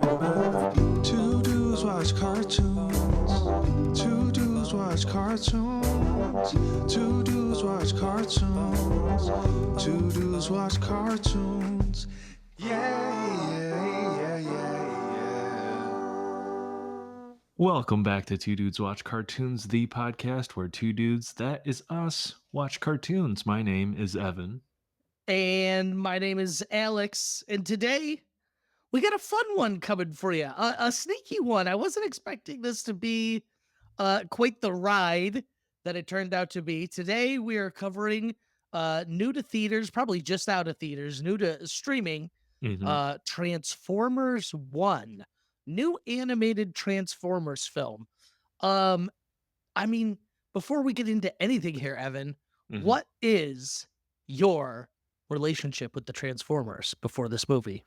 Two dudes watch cartoons. Two dudes watch cartoons. Two dudes watch cartoons. Two dudes watch cartoons. Welcome back to Two Dudes Watch Cartoons, the podcast where two dudes, that is us, watch cartoons. My name is Evan. And my name is Alex. And today we got a fun one coming for you, a sneaky one. I wasn't expecting this to be quite the ride that it turned out to be. Today we are covering new to theaters, probably just out of theaters, new to streaming, Transformers 1, new animated Transformers film. I mean, before we get into anything here, Evan, what is your relationship with the Transformers before this movie?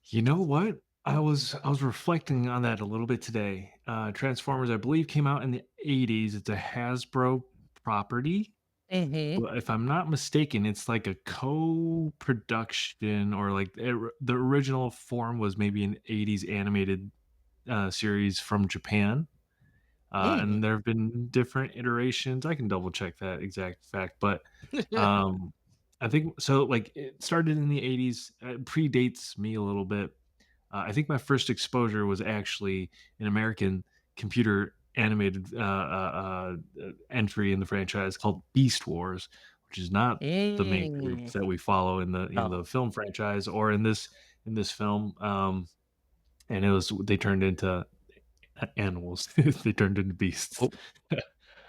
You know what? I was reflecting on that a little bit today. Transformers, I believe, came out in the 80s. It's a Hasbro property. Mm-hmm. But if I'm not mistaken, it's like a co-production or like the original form was maybe an 80s animated series from Japan. And there have been different iterations. I can double check that exact fact, but I think so. Like it started in the 80s, predates me a little bit. I think my first exposure was actually an American computer animated entry in the franchise called Beast Wars, which is not the main group that we follow in the film franchise or in this film. And it was they turned into animals. They turned into beasts. Oh,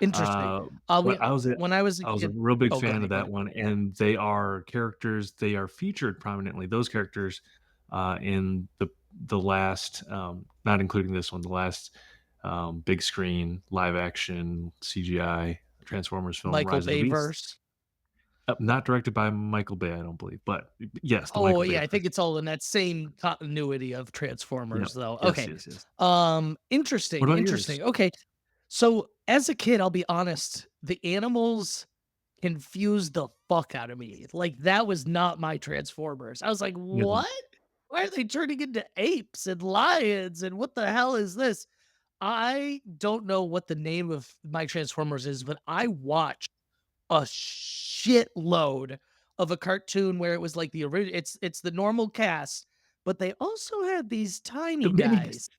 interesting. But I was a When I was a a kid, real big go fan ahead, of go that ahead. one, and they are characters. They are featured prominently. Those characters in the last, not including this one, the last big screen live action CGI Transformers film, Michael Rise of the Bay Beasts. verse. Not directed by Michael Bay, I don't believe, but yes, the Oh Michael Bay yeah, I think verse. it's all in that same continuity of Yep. Transformers, though. Yes, Okay. yes, yes. What Interesting, about yours? interesting. Okay. So as a kid, I'll be honest, the animals confused the fuck out of me. Like that was not my Transformers. I was like, Mhm. what? Why are they turning into apes and lions? And what the hell is this? I don't know what the name of my Transformers is, but I watched a shitload of a cartoon where it was like the original. It's the normal cast, but they also had these The tiny minis. guys,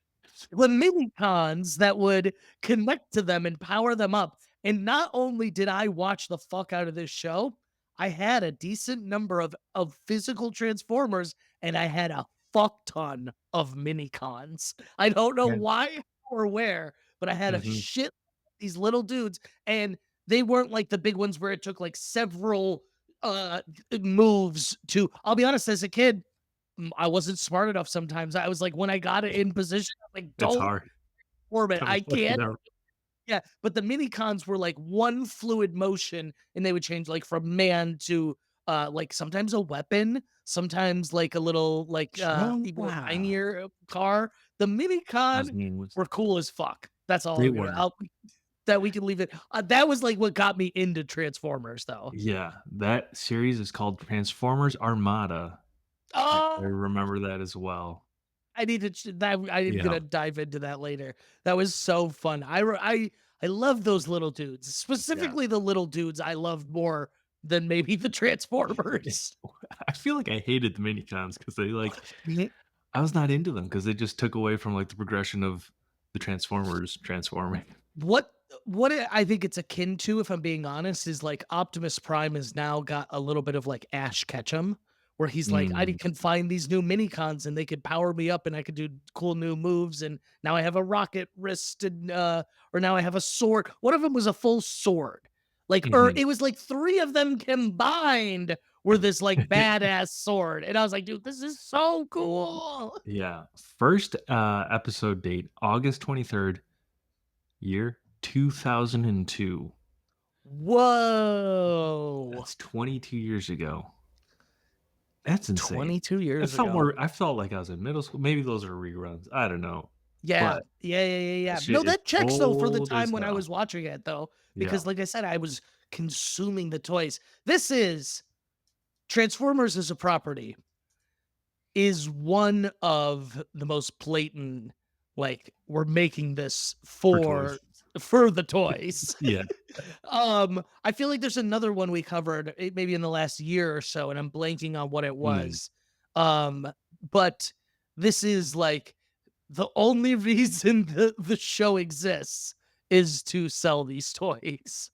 the mini cons that would connect to them and power them up. And not only did I watch the fuck out of this show, I had a decent number of physical Transformers, and I had a fuck ton of mini cons. I don't know Yeah. why or where, but I had a Mhm. shit these little dudes, and they weren't like the big ones where it took like several uh moves to. I'll be honest, as a kid, I wasn't smart enough sometimes. I was like, when I got it in position, I'm like, It's don't hard. orbit. Don't I fuck it can't. up. Yeah. But the mini cons were like one fluid motion, and they would change like from man to like sometimes a weapon, sometimes like a little like Oh, even a wow. tinier car. The mini His con name was were cool as fuck. That's all They I'm gonna. were. That we can leave it. That was like what got me into Transformers, though. Yeah, that series is called Transformers Armada. I Oh, remember that as well. I need to that I'm Yeah, gonna dive into that later. That was so fun. I love those little dudes, yeah. specifically the little dudes. I loved more than maybe the Transformers. I feel like I hated the Minicons because they, like I was not into them because they just took away from, like, the progression of the Transformers transforming. What I think it's akin to, if I'm being honest, is like Optimus Prime has now got a little bit of like Ash Ketchum, where he's like, I Mm, can find these new mini cons and they could power me up and I could do cool new moves. And now I have a rocket wrist and or now I have a sword. One of them was a full sword. Like, or mhm. it was like three of them combined were this like badass sword. And I was like, dude, this is so cool. Yeah. First, episode date, August 23rd, year 2002. Whoa. That's 22 years ago. That's insane. 22 years ago. I felt like I was in middle school. Maybe those are reruns. I don't know. Yeah. But Yeah. that No, shit is that checks though for the old as time when I hell. was watching it though, Yeah. because like I said, I was consuming the toys. This is Transformers as a property. is one of the most blatant, like, we're making this For toys. for the toys. Yeah. I feel like there's another one we covered maybe in the last year or so, and I'm blanking on what it Mm. was. Um, but this is like the only reason the show exists is to sell these toys.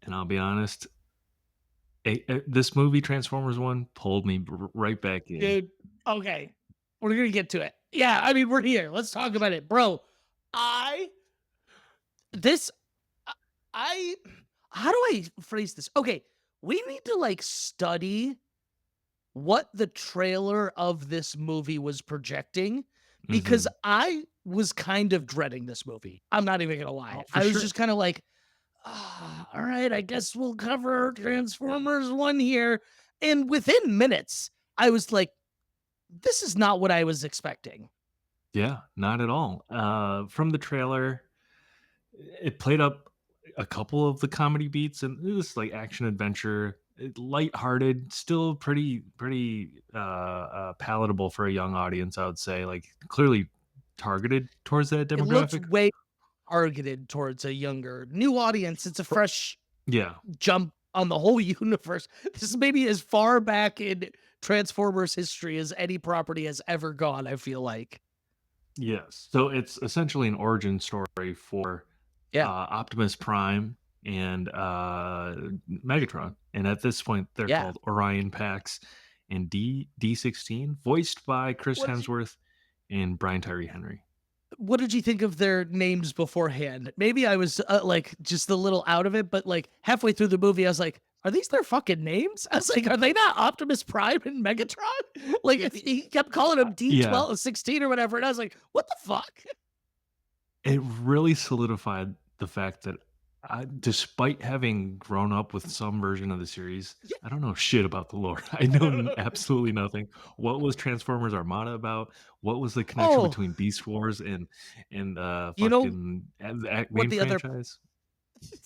And I'll be honest, this movie, Transformers 1, pulled me right back in. Dude, okay. We're gonna get to it. Yeah, I mean, we're here. Let's talk about it. Bro, I this I I- how do I phrase this? Okay, we need to like study what the trailer of this movie was projecting because Mhm. I was kind of dreading this movie. I'm not even gonna lie. Oh, for I was sure. just kind of like, all right, I guess we'll cover Transformers 1 here. And within minutes, I was like, this is not what I was expecting. Yeah, not at all. From the trailer, it played up a couple of the comedy beats, and it was like action adventure, lighthearted, still pretty palatable for a young audience, I would say. Like clearly targeted towards that It looks demographic. way targeted towards a younger new audience. It's a R- fresh Yeah. jump on the whole universe. This is maybe as far back in Transformers history as any property has ever gone, I feel like. Yes. So it's essentially an origin story for Yeah. Optimus Prime and Megatron. And at this point, they're Yeah. called Orion Pax and D16, voiced by Chris What did you Hemsworth and Brian Tyree Henry. what did you think of their names beforehand? Maybe I was like just a little out of it, but like halfway through the movie, I was like, are these their fucking names? I was like, are they not Optimus Prime and Megatron? Like he kept calling him Yeah, D12, 16 or whatever. And I was like, what the fuck? it really solidified the fact that despite having grown up with some version of the series, Yeah, I don't know shit about the lore. I know no. absolutely nothing. What was Transformers Armada about? What was the connection Oh, between Beast Wars and you know fucking the what main the other franchise?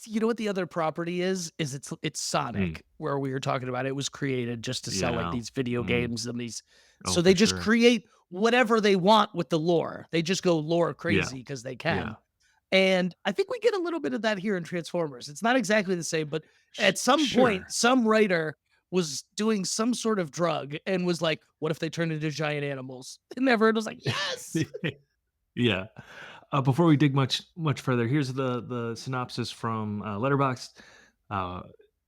you know what the other property is? Is it's Mm, Sonic, where we were talking about it was created just to sell like yeah. these video Mm, games and these oh, so they for just sure. create whatever they want with the lore. They just go lore Yeah, crazy because they yeah. can. And I think we get a little bit of that here in Transformers. It's not exactly the same, but at some point, Sure. some writer was doing some sort of drug and was like, "What if they turned into giant animals?" And everyone was like, "Yes!" Yeah. Before we dig much further, here's the synopsis from Letterboxd. Uh,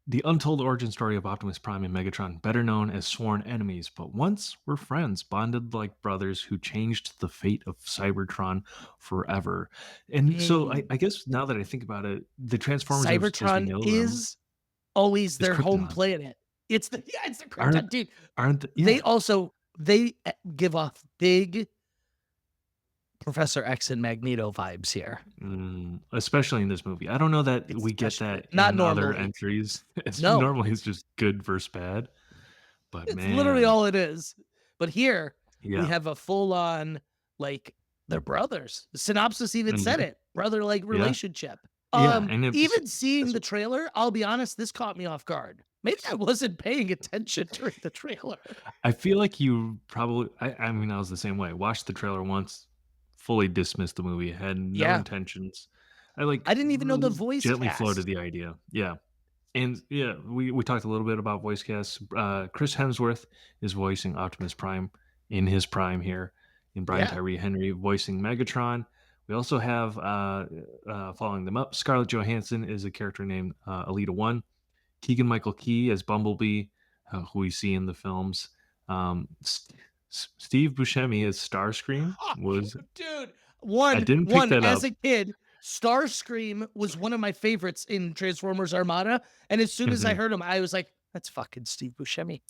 the untold origin story of Optimus Prime and Megatron, better known as sworn enemies, but once were friends, bonded like brothers who changed the fate of Cybertron forever. And so Mm. I guess now that I think about it, the Transformers as we Cybertron know them is always is their home Krypton. planet. It's the Aren't Krypton, dude. aren't They yeah. also give off big Professor X and Magneto vibes here. Especially in this movie. I don't know that we get Especially that not in other normally. entries. It's No, normally it's just good versus bad, but it's literally man, all it is. But here we yeah, have a full on like they're brothers. The synopsis even said mhm, it. Brother like yeah, relationship. yeah, and it was Even seeing that's the trailer, I'll be honest, this caught me off guard. Maybe I wasn't paying attention during the trailer. I feel like you probably I mean, I was the same way. Watched the trailer once, fully dismissed the movie, had no Yeah. intentions. I, like, I didn't even know the voice gently floated cast. the idea. Yeah, and, yeah, we talked a little bit about voice casts. Chris Hemsworth is voicing Optimus Prime in his prime here, and Brian Yeah. Tyree Henry voicing Megatron. We also have, following them up, Scarlett Johansson is a character named, Alita 1. Keegan Michael-Key as Bumblebee, who we see in the films. Steve Buscemi as Starscream was Dude, I one didn't pick one that as up. a kid, Starscream was one of my favorites in Transformers Armada, and as soon as I Mhm. heard him, I was like, "That's fucking Steve Buscemi."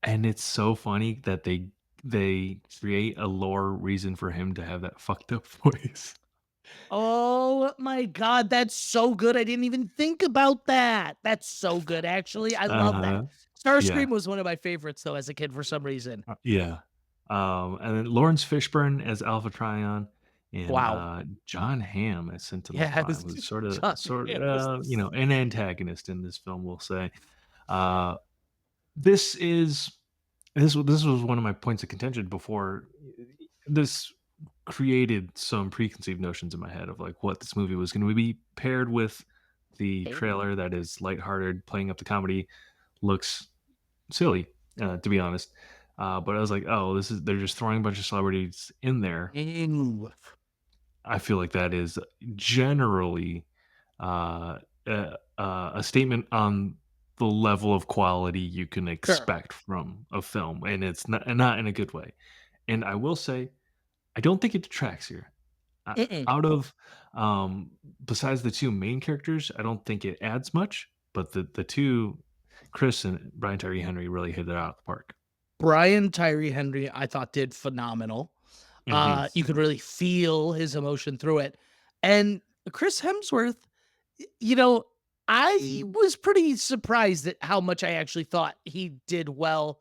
And it's so funny that they create a lore reason for him to have that fucked up voice. Oh my god, that's so good, I didn't even think about that. That's so good, actually, I love that. Uh-huh. Yeah. Starscream was one of my favorites, though, as a kid for some reason. Yeah. And then Laurence Fishburne as Alpha Trion and, Wow. Jon Hamm as Sentinel Yeah, it Prime, was who's John Hamm was the an antagonist in this film, we'll say. Uh, this is this was one of my points of contention before. This created some preconceived notions in my head of like what this movie was going to be paired with. The Okay. trailer that is lighthearted, playing up the comedy, looks silly, to be honest. But I was like, oh, this is they're just throwing a bunch of celebrities in there. Ooh, I feel like that is generally a statement on the level of quality you can sure. expect from a film, and it's not in a good way. And I will say, I don't think it detracts here. Uh, Mm-mm. out of besides the two main characters, I don't think it adds much. But the two, Chris and Brian Tyree Henry, really hit it out of the park. Brian Tyree Henry, I thought did phenomenal. Hmm. You could really feel his emotion through it. And Chris Hemsworth, you know, I was pretty surprised at how much I actually thought he did well.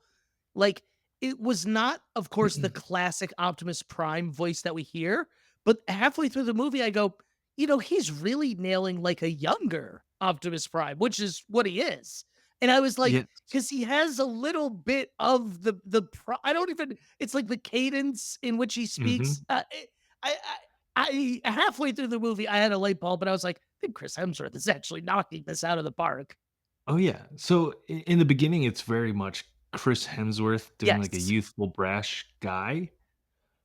Like, it was not, of course, the classic Optimus Prime voice that we hear, but halfway through the movie, I go, he's really nailing like a younger Optimus Prime, which is what he is. And I was like, Yes. because he has a little bit of I don't even. It's like the cadence in which he speaks. Hmm. I, halfway through the movie, I had a light bulb, but I was like, I think Chris Hemsworth is actually knocking this out of the park. Oh yeah. So in the beginning, it's very much Chris Hemsworth doing like a Yes. youthful, brash guy.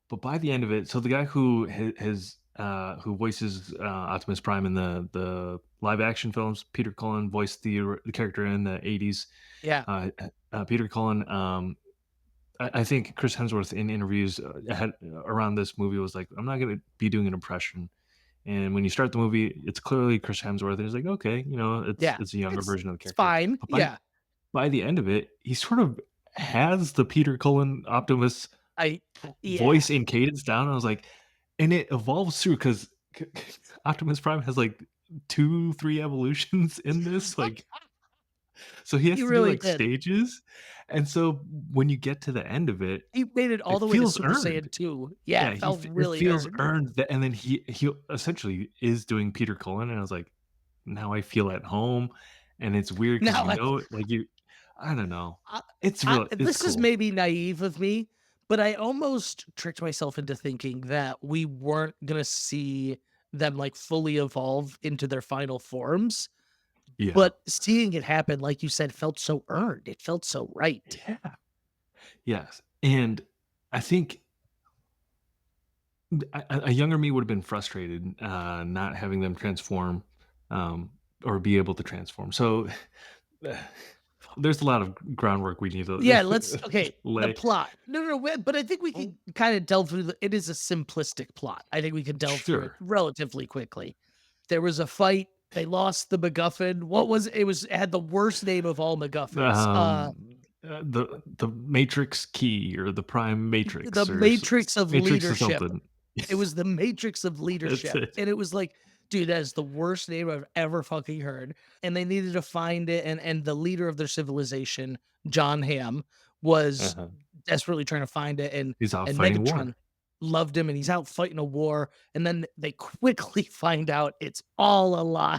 But by the end of it, so the guy who who voices Optimus Prime in the live action films, Peter Cullen voiced the character in the '80s. Yeah. Peter Cullen, I think Chris Hemsworth in interviews had around this movie was like, "I'm not going to be doing an impression." And when you start the movie, it's clearly Chris Hemsworth, and it's like, okay, it's Yeah. it's a younger It's version of the it's character. fine. But Yeah. by the end of it, he sort of has the Peter Cullen Optimus I yeah. voice and cadence down. I was like, and it evolves through because Optimus Prime has like 2, 3 evolutions in this. Like, so he He has to do really like did. stages. And so when you get to the end of it, He made it all it the way to feels Super earned. Saiyan 2. Yeah, Yeah, it felt it really feels earned. earned that, and then he essentially is doing Peter Cullen, and I was like, now I feel at home, and it's weird because Now, like you, I don't know, I it's this is cool. maybe naive of me, but I almost tricked myself into thinking that we weren't gonna see them, like, fully evolve into their final forms, Yeah, but seeing it happen, like you said, felt so earned. It felt so right. yeah, yes, and I think a younger me would have been frustrated not having them transform um, or be able to transform. So there's a lot of groundwork we need to Yeah, let's okay, the lay. plot. No, but I think we Oh, can kinda delve through it is a simplistic plot. I think we can delve through it sure. relatively quickly. There was a fight, they lost the MacGuffin. What was it had the worst name of all MacGuffins. The Matrix key or the Prime The Matrix or matrix of Matrix or leadership. something. It was the matrix of That's leadership, it. and it was like, dude, that is the worst name I've ever fucking heard, and they needed to find it, and the leader of their civilization, Jon Hamm, was Uh-huh. desperately trying to find it, He's out and fighting war. Megatron loved him, and he's out fighting a war, and then they quickly find out it's all a lie.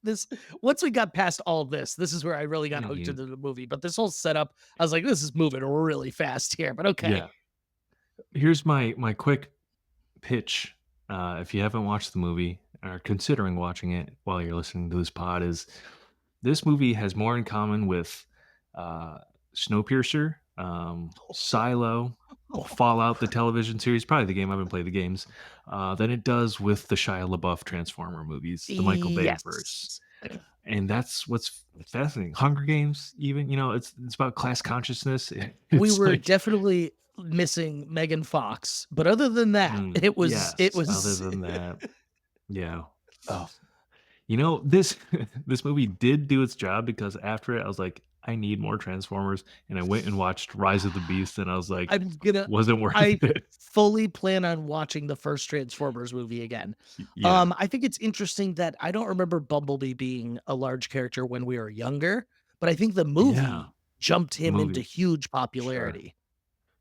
This Once we got past all this is where I really got hooked Mhm. into the movie, but this whole setup, I was like, "This is moving really fast here," but okay. Yeah. Here's my quick pitch. If you haven't watched the movie or considering watching it while you're listening to this pod, is this movie has more in common with uh, Snowpiercer, Silo, Fallout, the television series, probably the game. I haven't played the games, than it does with the Shia LaBeouf Transformer movies, the Michael Bay verse. Yes. And that's what's fascinating. Hunger Games, even it's about class consciousness. We It's were like, definitely missing Megan Fox, but other than that, it yes. Other was than that, yeah. Oh, this this movie did do its job because after it, I was like, I need more Transformers, and I went and watched Rise of the Beast, and I was like, I'm gonna wasn't worth I it. fully plan on watching the first Transformers movie again. Yeah, I think it's interesting that I don't remember Bumblebee being a large character when we were younger, but I think the yeah. movie jumped The him into movie, huge sure, popularity.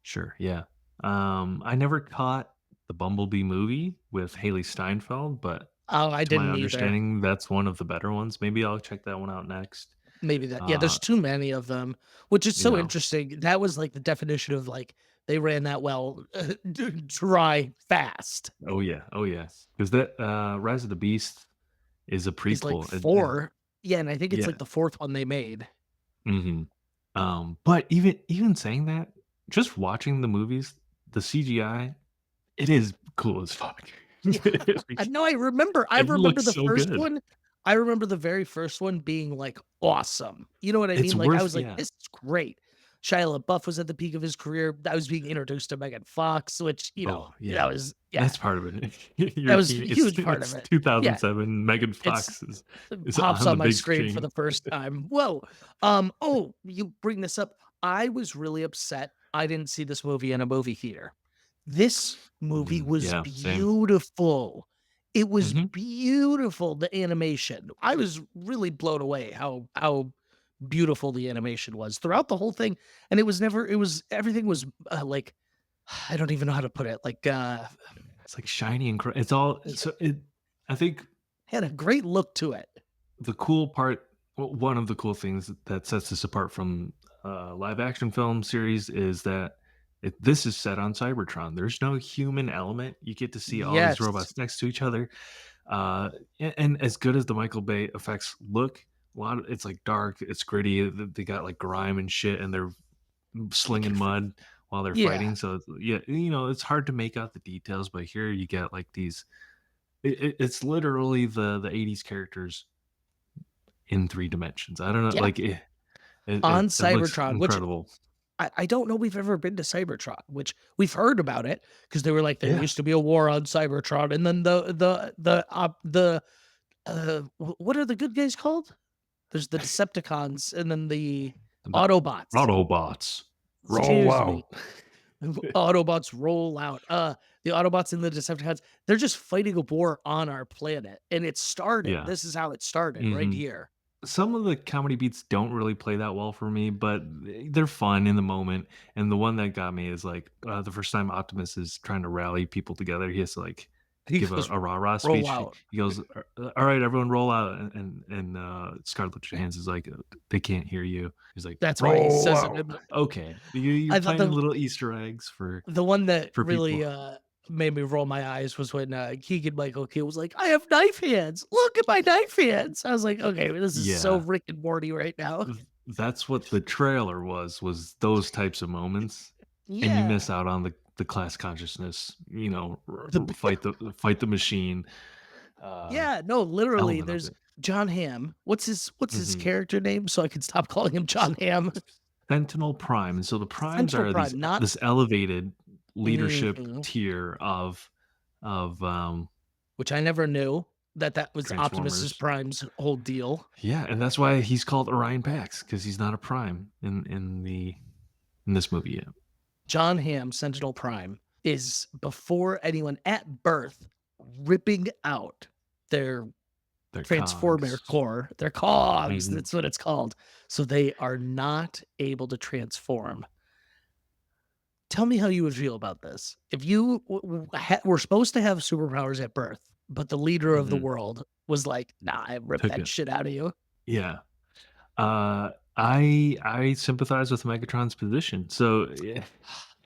sure, yeah. I never caught the Bumblebee movie with Haley Steinfeld, but Oh, I to my didn't either. understanding, that's one of the better ones. Maybe I'll check that one out next. Maybe that. Yeah, Uh, there's too many of them, which is you so know, interesting. That was like the definition of like they ran that well, dry fast. oh yeah, because that Rise of the Beast is a Is like prequel. four. Yeah, and I think it's Yeah. like the fourth one they made. hmm but even saying that, just watching the movies, the CGI, it is cool as fuck. Yeah. Like, No, I it remember looks the so first good. one. I remember the very first one being, like, awesome. You know what I It's mean? Like, I worth was like, yeah. "This is great." Shia LaBeouf was at the peak of his career. I was being introduced to Megan Fox, which, Oh, that yeah. was yeah, That's part of it. that You're was a it's huge part of it's it. Yeah, 2007, Megan it's Fox it is pops on the on my big screen for screen. the first time. Whoa. Oh, you bring this up. I was really upset I didn't see this movie in a movie theater. This movie was Yeah, same. beautiful. It was Mhm. beautiful, the animation. I was really blown away how beautiful the animation was throughout the whole thing, and it was everything was, like I don't even know how to put it, like, It's like shiny and it's all yeah, so it I think had a great look to it. the cool part one of the cool things that sets this apart from live action film series is that this is set on Cybertron. There's no human element. You get to see all these Yes. robots next to each other. And as good as the Michael Bay effects look, a lot of it's like dark, it's gritty. They got like grime and shit, and they're You can slinging f mud while they're Yeah. fighting. So yeah, it's hard to make out the details, but here you get like these. It's literally the '80s characters in 3 dimensions. I don't know, Yeah. like, On it looks Cybertron, which incredible. I don't know we've ever been to Cybertron, which we've heard about it because they were like, "There Yeah. used to be a war on Cybertron," and then what are the good guys called? There's the Decepticons and then the The Autobots. Autobots roll Excuse me. out. Autobots roll out. The Autobots and the Decepticons, they're just fighting a war on our planet, and it started. Yeah. This is how it started right Mhm. here. Some of the comedy beats don't really play that well for me, but they're fun in the moment, and the one that got me is, like, the first time Optimus is trying to rally people together, he has to, like, He give goes, a rah-rah "Roll speech. out." He goes, Alright, everyone roll out," and Scarlett Johansson's like, "They can't hear you." He's like, That's why he "Roll says it out." in the Okay. You're I thought planting little Easter eggs the one that for really, people. made me roll my eyes was when, Keegan Michael-Key was like, "I have knife hands. Look at my knife hands." I was like, "Okay, this is so Yeah. Rick and Morty right now." That's what the trailer was those types of moments, and you Yeah. miss out on the class consciousness, The b fight the machine, uh, Yeah, no, literally, element of there's it. John Hamm. What's his Mhm. character name so I can stop calling him S John Hamm? Sentinel Prime, and so the primes Central are Prime, not this elevated leadership Mhm. tier of Which I never knew that was Optimus Transformers. Prime's whole deal. Yeah, and that's why he's called Orion Pax because he's not a prime in this movie yet. John Hamm, Sentinel Prime, is before anyone at birth ripping out their They're Transformer cogs. core, their cogs, Mhm. that's what it's called. So they are not able to transform. Tell me how you would feel about this. If you were supposed to have superpowers at birth, but the leader of the Mhm. world was like, "Nah, I ripped Took that it. shit out of you." Yeah. I sympathize with Megatron's position. So,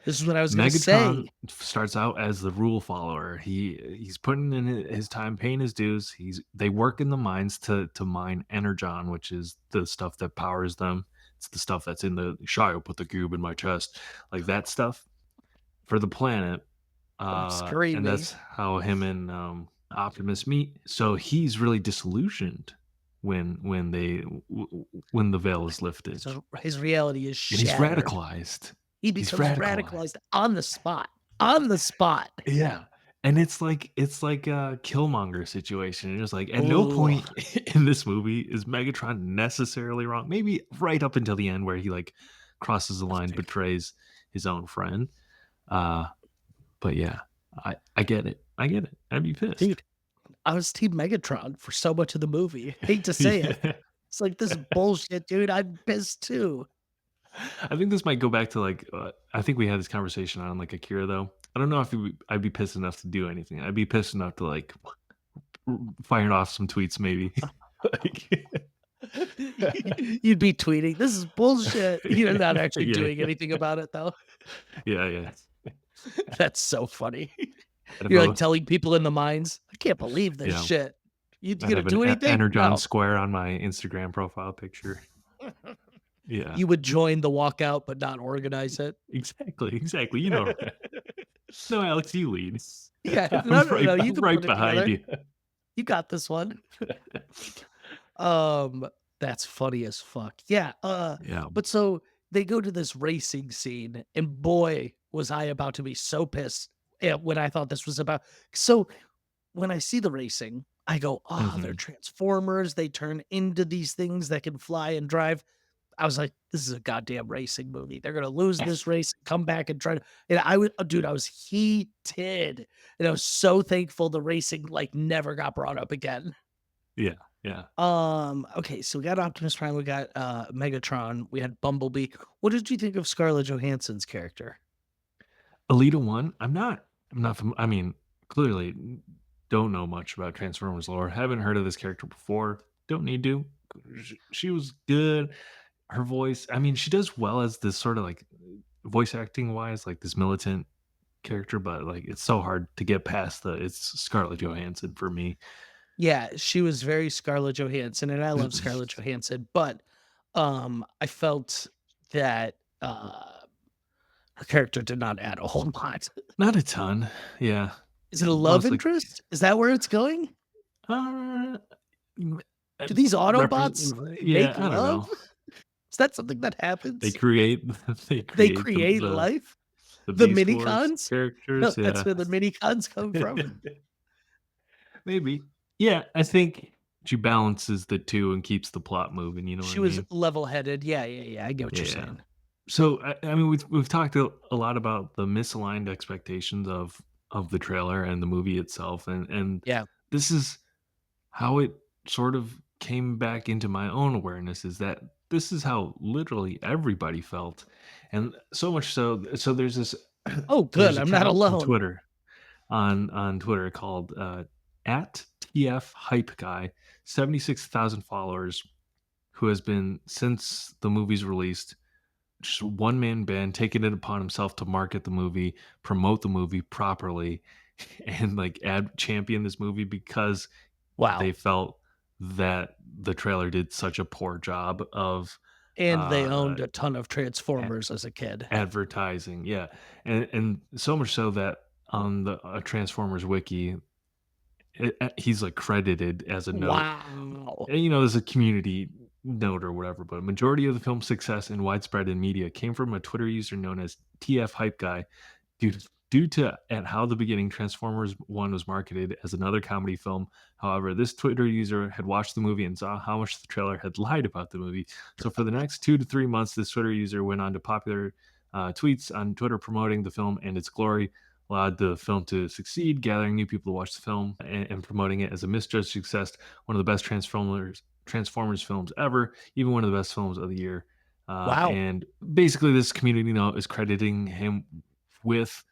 This is what I was gonna Megatron say. starts out as the rule follower. He's putting in his time, paying his dues. They work in the mines to mine energon, which is the stuff that powers them. It's the stuff that's in the Shio put the cube in my chest, like that stuff for the planet. I'm And screaming. that's how him and Optimus meet. So he's really disillusioned when the veil is lifted, So his reality is and he's shattered. radicalized. He He's becomes radicalized. radicalized on the spot. On the spot. Yeah, and it's like a Killmonger situation. It's like at no Ooh, point in this movie is Megatron necessarily wrong. Maybe right up until the end where he like crosses the line, dude, betrays his own friend. Uh, but yeah, I get it. I get it. I'd be pissed. dude, I was Team Megatron for so much of the movie. Hate to say it. Yeah. It's like, "This is bullshit, dude. I'm pissed too." I think this might go back to like I think we had this conversation on like Akira though. I don't know if I'd be pissed enough to do anything. I'd be pissed enough to like fire off some tweets maybe. Like, You'd be tweeting, "This is bullshit." You're not actually Yeah, doing anything about it, though. yeah, yeah. That's so funny. I'd have You're, like, a telling people in the mines, "I can't believe this yeah, shit." You I'd gonna have an do anything? Energon No. square on my Instagram profile picture. Yeah, You would join the walkout, but not organize it. exactly, exactly. You know, no, Alex, you lead. Yeah. I'm No, no, right, no, you I'm can right put it behind together. you. You got this one. Um, that's funny as fuck. Yeah, Yeah. but so they go to this racing scene, and boy, was I about to be so pissed when I thought this was about. So when I see the racing, I go, "Oh, they're Hmm. transformers. They turn into these things that can fly and drive." I was like, "This is a goddamn racing movie. They're gonna lose this race, come back and try to." And I was, dude, I was heated, and I was so thankful the racing like never got brought up again. Yeah, yeah. Okay, so we got Optimus Prime, we got Megatron, we had Bumblebee. What did you think of Scarlett Johansson's character? Alita 1, I'm not I mean, clearly don't know much about Transformers lore. Haven't heard of this character before. Don't need to. She was good. Her voice, I mean, she does well as this sort of like voice acting wise, like this militant character, but like it's so hard to get past the it's Scarlett Johansson for me. Yeah, she was very Scarlett Johansson, and I love Scarlett Johansson, but I felt that her character did not add a whole lot. Not a ton. Yeah. Is it a love Mostly interest? Is that where it's going? uh mm, Do these Autobots yeah, make I don't love? know. Is that something that They happens? create they They create create life? the The Beast Wars Minicons? No, characters, that's yeah. where the Minicons come from. Maybe. Yeah, I think she balances the 2 and keeps the plot moving, you know what She I was mean? level-headed. Yeah, yeah, yeah, I get what you're Yeah. saying. So, I mean, we've talked a lot about the misaligned expectations of the trailer and the movie itself, and Yeah. this is how it sort of came back into my own awareness is that this is how literally everybody felt, and so much so there's this Oh, there's good, an I'm not account alone. on Twitter called at TF Hype Guy, 76,000 followers, who has been since the movie's released just one man band taking it upon himself to market the movie, promote the movie properly, and like ad champion this movie because they Wow. felt that the trailer did such a poor job of And they uh owned a ton of a- Transformers as a kid. advertising. Yeah. And so much so that on the Transformers wiki, he's like credited as a note. Wow. And, you know, there's a community note or whatever, but a majority of the film's success and widespread in media came from a Twitter user known as TF Hype Guy, due to at how the beginning Transformers 1 was marketed as another comedy film. However, this Twitter user had watched the movie and saw how much the trailer had lied about the movie. So for the next 2 to 3 months, this Twitter user went on to popular tweets on Twitter promoting the film and its glory, allowed the film to succeed, gathering new people to watch the film and promoting it as a misjudged success, one of the best Transformers films ever, even one of the best films of the year. Wow. And basically, this community now is crediting him with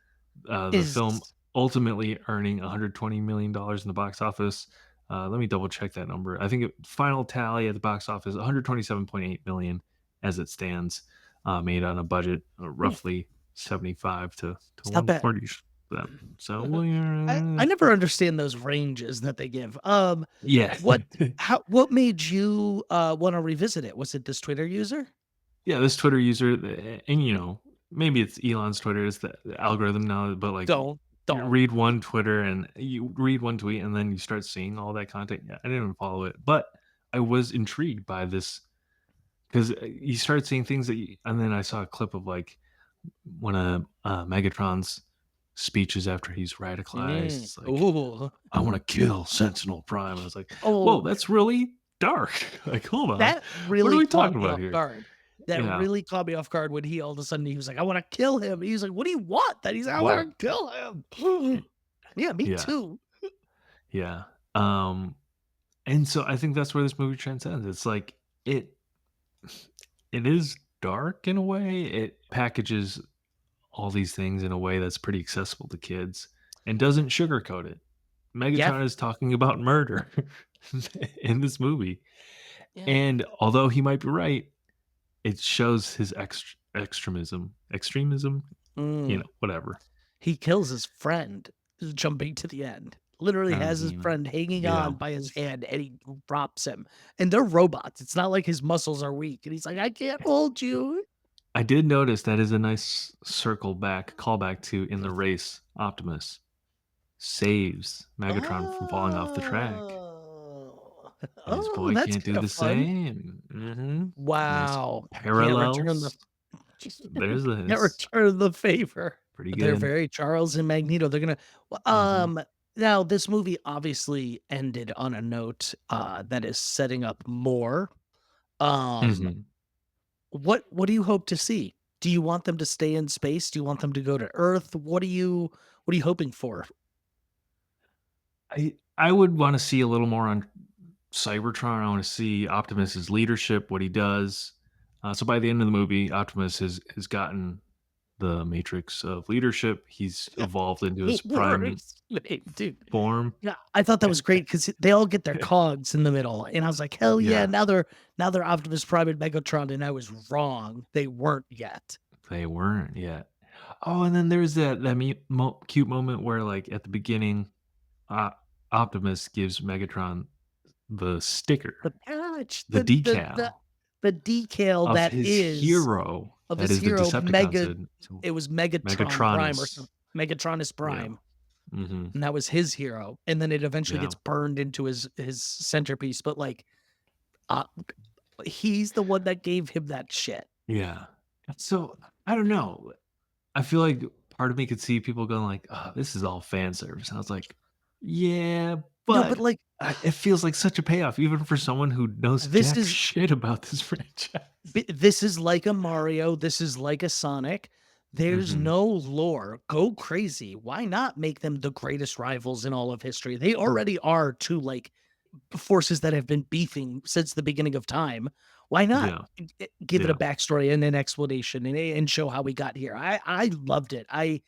the Is film ultimately earning $120 million in the box office. Let me double check that number. I think final tally at the box office 127.8 million as it stands, made on a budget roughly 75 to it's not bad. 140. So I never understand those ranges that they give. yeah, What what made you, wanna revisit it? Was it this Twitter user? yeah. This Twitter user, and you know, maybe it's Elon's Twitter is the algorithm now, but like Don't, you don't. read one Twitter and you read one tweet and then you start seeing all that content. Yeah, I didn't even follow it, but I was intrigued by this because you start seeing things and then I saw a clip of like one of Megatron's speeches after he's radicalized. It's like, Ooh. I want to kill Sentinel Prime. I was like, whoa, Oh, that's really dark. Like, hold on, that what are really we caught talking me about off here? guard. That Yeah, really caught me off guard when he all of a sudden he was like, "I wanna kill him." He's like, "What do you want?" That he's like, "I wanna kill him." Yeah, me yeah, too. yeah. Um, and so I think that's where this movie transcends. It's like it it is dark in a way. It packages all these things in a way that's pretty accessible to kids and doesn't sugarcoat it. Yeah. Megatron is talking about murder in this movie. Yeah. And although he might be right, it shows his extremism, Mm. whatever. He kills his friend jumping to the end. Literally has his Mhm. friend hanging Yeah. on by his hand and he drops him. And they're robots. It's not like his muscles are weak. And he's like, I can't hold you. I did notice that is a nice callback to In the Race, Optimus saves Megatron from falling off the track. Oh. And his Oh, boy that's can't do kind of the fun. same. Nice Wow. Can't return the parallels. There's can't this. return the favor. Pretty They're good. very Charles and Magneto. They're gonna well, Mhm. now this movie obviously ended on a note that is setting up more. Um, Mhm. what do you hope to see? Do you want them to stay in space? Do you want them to go to Earth? What are you hoping for? I would wanna see a little more on Cybertron. I wanna see Optimus's leadership, what he does. So by the end of the movie, Optimus has gotten the matrix of leadership. He's evolved into his prime Worst name, dude. form. Yeah, I thought that was great because they all get their cogs in the middle, and I was like, "Hell yeah!" Yeah, Now they're Optimus Prime and Megatron, and I was wrong. They weren't yet. they weren't yet. Oh, and then there's that cute moment where, like, at the beginning, uh, Optimus gives Megatron the sticker, The patch, the the decal the decal of that his is hero of that his is the hero Decepticons Mega. did. So It was Megatron Prime or Megatronus. something. Megatronus Yeah. Prime, Mhm. and that was his hero. And then it eventually Yeah. gets burned into his centerpiece. But like, uh, he's the one that gave him that shit. Yeah. So, I don't know. I feel like part of me could see people going like, "Oh, this is all fan service." And I was like, "Yeah, No, but but like, it feels like such a payoff even for someone who knows this jack is shit about this franchise." this is like a Mario. This is like a Sonic. There's Mhm. no lore. Go crazy. Why not make them the greatest rivals in all of history? They already are two like forces that have been beefing since the beginning of time. Why not Yeah. give it a Yeah. backstory and an explanation and show how we got here? I loved it. I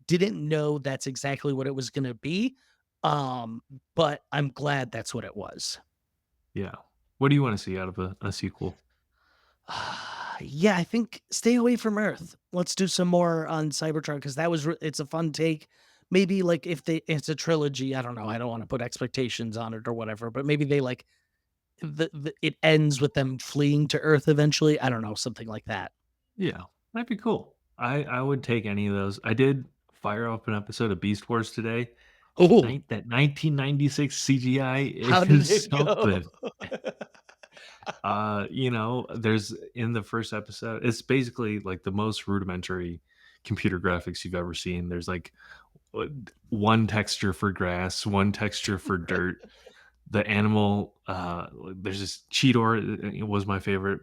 didn't know that's exactly what it was going to be, um, but I'm glad that's what it was. Yeah. What do you wanna see out of a sequel? Yeah, I think stay away from Earth. Let's do some more on Cybertron because that was it's a fun take. Maybe like if it's a trilogy, I don't know. I don't want to put expectations on it or whatever, but maybe they like it ends with them fleeing to Earth eventually. I don't know, something like that. Yeah. That'd be cool. I would take any of those. I did fire up an episode of Beast Wars today. Oh, That 1996 CGI how did is it go? something. There's in the first episode, it's basically like the most rudimentary computer graphics you've ever seen. There's like uh, one texture for grass, one texture for dirt. The animal, there's this Cheetor. It was my favorite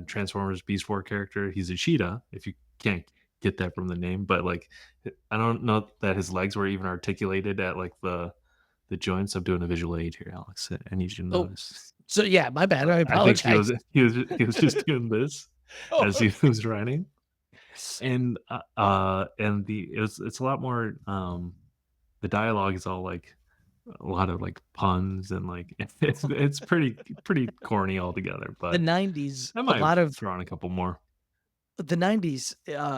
Transformers Beast War character. He's a cheetah, if you can't get that from the name, but like I don't know that his legs were even articulated at like the joints. I'm doing a visual aid here, Alex. I need you to Oh, notice. so yeah, my bad. I I think apologize. he was just doing this as he was writing, and it's a lot more. The dialogue is all like a lot of like puns and like it's pretty corny altogether. The But 90s, I a might have lot of thrown a couple more. the 90s,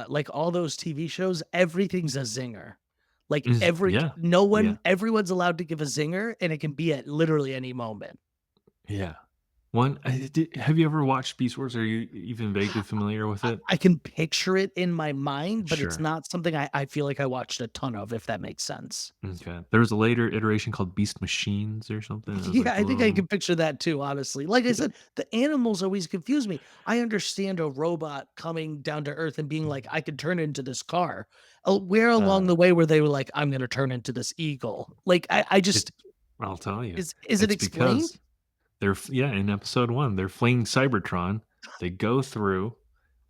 like all those TV shows, everything's a zinger. Like every Yeah, no yeah, one everyone's allowed to give a zinger and it can be at literally any moment. yeah. Have you ever watched Beast Wars? Are you even vaguely familiar with it? I can picture it in my mind, but it's Sure. not something I feel like I watched a ton of, if that makes sense. Okay. There was a later iteration called Beast Machines or something. It was Yeah, like a I think I little. can picture that too, honestly. Like I said, the animals always confuse me. I understand a robot coming down to Earth and being like, I could turn into this car. Where along Uh, the way where they were like, I'm going to turn into this eagle? Like, I it, just, I'll tell you, is it it's explained? because yeah, in episode 1, they're fleeing Cybertron. They go through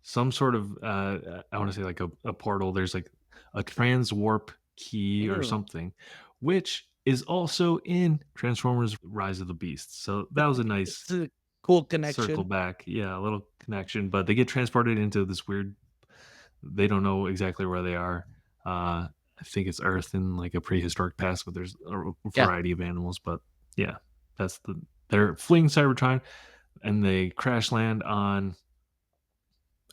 some sort of, I wanna say like a portal. There's like a transwarp key or Ew. something, which is also in Transformers: Rise of the Beasts. So that was a nice It's a cool circle connection. back. Yeah, a little connection, but they get transported into this weird, they don't know exactly where they are. I think it's Earth in like a prehistoric past, but there's a Yeah. variety of animals. But yeah, that's they're fleeing Cybertron. and they crash land on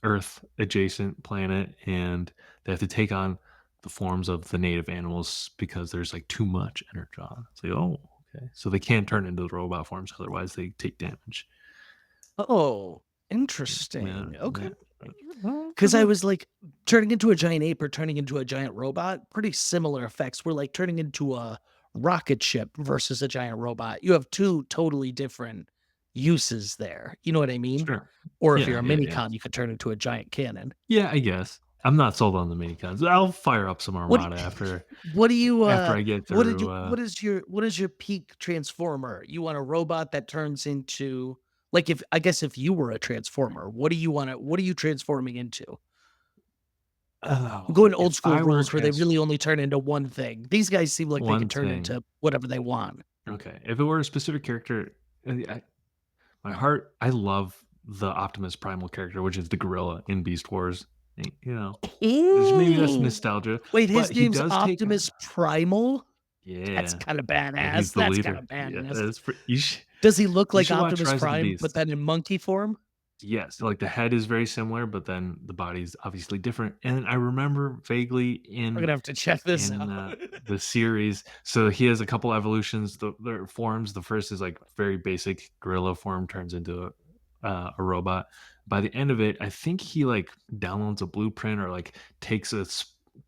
Earth adjacent planet, and they have to take on the forms of the native animals because there's like too much energon. It's like, oh, okay. So they can't turn into the robot forms, otherwise they take damage. Oh, Yeah, interesting. Okay. well, Because I was like, turning into a giant ape or turning into a giant robot, pretty similar effects. We're like turning into a rocket ship versus a giant robot. You have two totally different uses there. You know what I mean? sure. Or if you're Yeah, a yeah, yeah. minicon, you could turn into a giant cannon. Yeah, I guess. I'm not sold on the minicons. I'll fire up some What Armada what do you after I get what did through you what is your peak transformer? You want a robot that turns into like if I guess if you were a transformer, what are you transforming into? I'm oh, going old if school I were a rules where they really only turn into one thing. These guys seem like they one could turn thing. into whatever they want. Okay. If it were a specific character, my heart, I love the Optimus Primal character, which is the gorilla in Beast Wars. You know, maybe that's Ooh. nostalgia, Wait, but his he name's does take Optimus Primal? That's yeah, kinda yeah, he's badass. the That's kinda leader. Yeah, badass. that's you Does he look you like should watch Optimus Rise of the Prime, but Beasts. then in monkey form? Yes, like the head is very similar, but then the body's obviously different. And I remember vaguely I'm gonna have to check this in out. the series, so he has a couple evolutions. The forms. The first is like very basic gorilla form, turns into a robot. By the end of it, I think he like downloads a blueprint or like takes a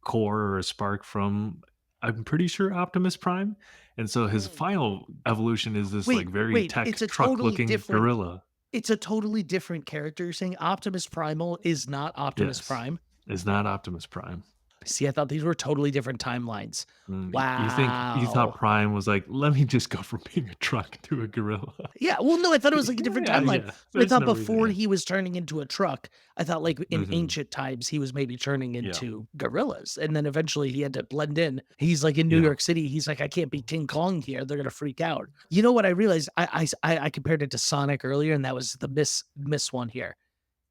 core or a spark from. I'm pretty sure Optimus Prime, and so his Mm. final evolution is this like very Wait, tech truck looking gorilla. it's a totally different character. You're saying Optimus Primal is not Optimus Yes, Prime? is not Optimus Prime. See, I thought these were totally different timelines. You think you thought Wow. Prime was like, "Let me just go from being a truck to a gorilla." Yeah, well, no, I thought it was like a different Yeah, timeline, yeah. but I There's thought no reason, before yeah. he was turning into a truck, I thought like in Mhm. ancient times he was maybe turning Yeah, into gorillas, and then eventually he had to blend in. He's like in New yeah. York City. He's like, I can't be King Kong here. They're gonna freak out. You know what I realized? I compared it to Sonic earlier, and that was the miss one here.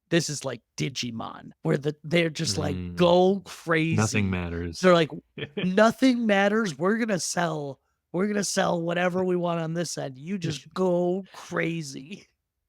This is like Digimon, where they're just like Mm. go Nothing crazy. matters. They're like, nothing matters. We're gonna sell whatever we want on this end. You just go crazy.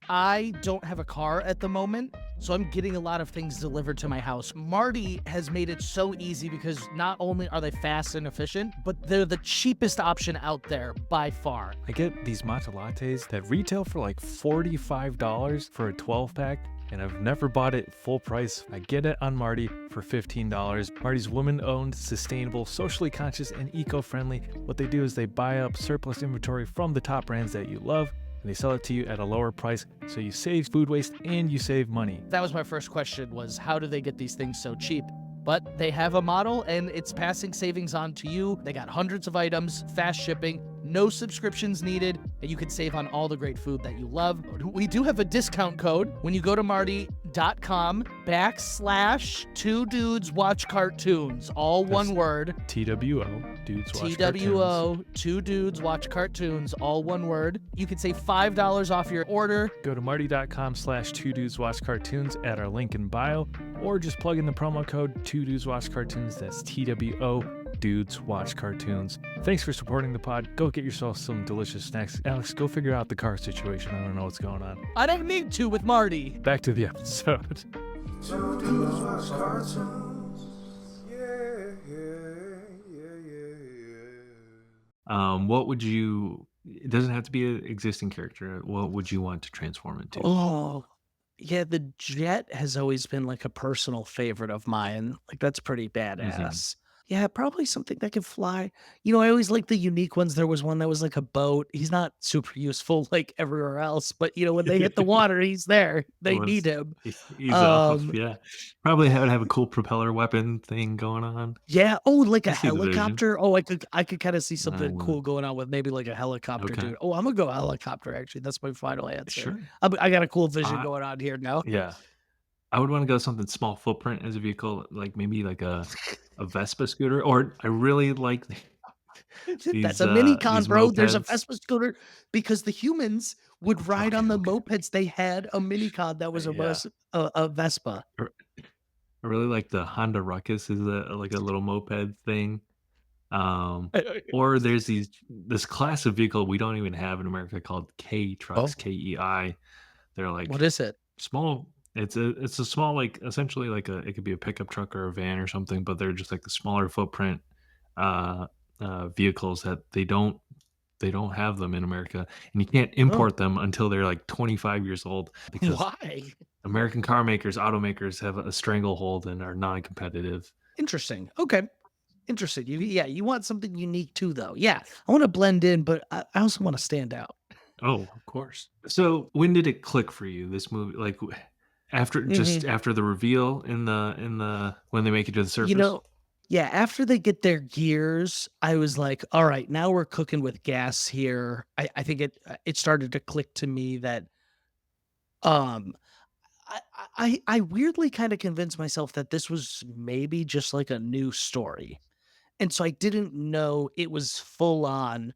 I don't have a car at the moment, so I'm getting a lot of things delivered to my house. Marty has made it so easy because not only are they fast and efficient, but they're the cheapest option out there by far. I get these matcha lattes that retail for like $45 for a 12 pack, and I've never bought it full price. I get it on Marty for $15. Marty's woman-owned, sustainable, socially conscious, and eco-friendly. What they do is they buy up surplus inventory from the top brands that you love, and they sell it to you at a lower price, so you save food waste and you save money. That was my first question, was how do they get these things so cheap? But they have a model and it's passing savings on to you. They got hundreds of items, fast shipping, no subscriptions needed, and you can save on all the great food that you love. We do have a discount code when you go to marty.com/2dudeswatchcartoons, all one That's word. TWO, dudes watch TWO, 2dudeswatchcartoons, all one word. You can save $5 off your order. Go to marty.com/2dudeswatchcartoons at our link in bio, or just plug in the promo code 2dudeswatchcartoons. That's TWO, dudes watch cartoons. Thanks for supporting the pod. Go get yourself some delicious snacks. Alex, go figure out the car situation. I don't know what's going on. I don't need to with Marty. Back to the episode. Two dudes watch cartoons. Yeah, yeah, yeah, yeah. What would you? It doesn't have to be an existing character. What would you want to transform into? Oh, yeah, the jet has always been like a personal favorite of mine. Like that's pretty badass. Yeah, probably something that can fly. You know, I always like the unique ones. There was one that was like a boat. He's not super useful like everywhere else, but you know, when they hit the water, he's there. They Was need him. he's off? Um, Yeah, probably have a cool propeller weapon thing going on. yeah. Oh, like a I see the vision. helicopter. Oh, I could kind of see something Uh, cool going on with maybe like a helicopter, okay, dude. Oh, I'm gonna go helicopter. Actually, that's my final answer. sure. I got a cool vision I going on here now. Yeah, I would want to go something small footprint as a vehicle, like maybe like a Vespa scooter, or I really like That's a mini con, these bro. There's a mopeds. Vespa scooter because the humans would ride on Okay, the okay, mopeds. They had a mini con that was yeah. a Vespa. I really like the Honda Ruckus is like a little moped thing. Or there's this class of vehicle we don't even have in America called K Oh, trucks, KEI. They're like What is it? small. It's a small, like, essentially like it could be a pickup truck or a van or something, but they're just like the smaller footprint uh, vehicles that they don't have them in America, and you can't Oh, import them until they're like 25 years old because why? American car makers, automakers have a stranglehold and are non-competitive. Interesting. Okay. Interesting. You want something unique too, though. Yeah, I want to blend in, but I also want to stand out. Oh, of course. So when did it click for you? This movie, like after hmm just after the reveal in the when they make it to the You surface. know, yeah, after they get their gears, I was like, all right, now we're cooking with gas here. I think it started to click to me that um I weirdly kind of convinced myself that this was maybe just like a new story. And so I didn't know it was full on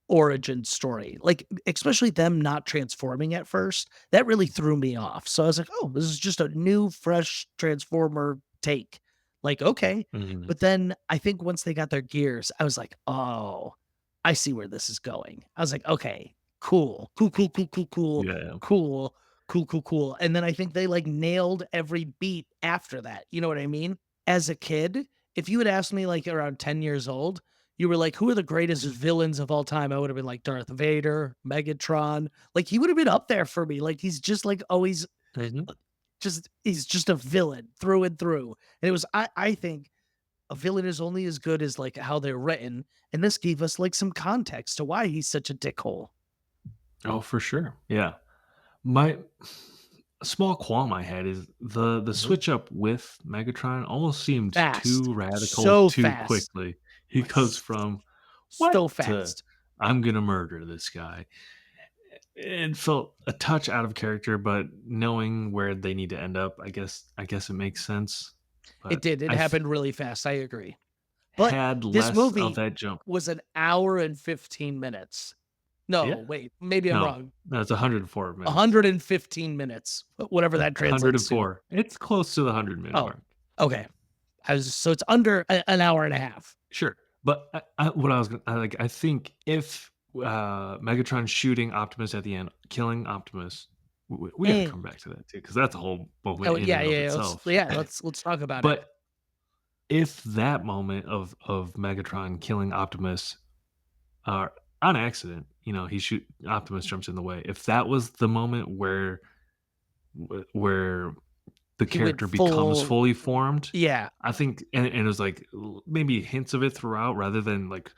origin story. Like, especially them not transforming at first, that really threw me off. So I was like, "Oh, this is just a new, fresh Transformer take." Like, okay. Mhm. But then I think once they got their gears, I was like, "Oh, I see where this is going." I was like, "Okay, cool. Cool, cool, cool, cool, cool, Yeah. cool, cool, cool, cool." And then I think they, like, nailed every beat after that, you know what I mean? As a kid, if you had asked me, like, around 10 years old, you were like, "Who are the greatest villains of all time?" I would have been like Darth Vader, Megatron. Like, he would have been up there for me. Like, he's just like always Mhm. just he's just a villain through and through. And it was I think a villain is only as good as like how they're written. And this gave us like some context to why he's such a dickhole. Oh, for sure. Yeah. My small qualm I had is the Mhm. switch up with Megatron almost seemed Fast. too radical So too fast. quickly. He goes from So what to fast. I'm gonna murder this guy. It felt a touch out of character, but knowing where they need to end up, I guess it makes sense. It But did. It I happened really fast. I agree. But had this less of movie that jump. was an hour and 15 minutes. No, Yeah. wait, maybe I'm No, wrong. no, it's 104 minutes. 115 minutes, whatever that translates to. 104. It's close to the 100-minute Oh, mark. okay. So it's under an hour and a half. Sure, but what I was gonna like, I think if Megatron shooting Optimus at the end, killing Optimus, we got to Mm. come back to that too, because that's a whole moment Oh, in yeah, and of yeah, yeah. itself. Let's talk about it. But if that moment of Megatron killing Optimus, uh, on accident, he shoot Optimus jumps in the way. If that was the moment where the He went character becomes full fully formed, yeah. I think, and it was like maybe hints of it throughout, rather than like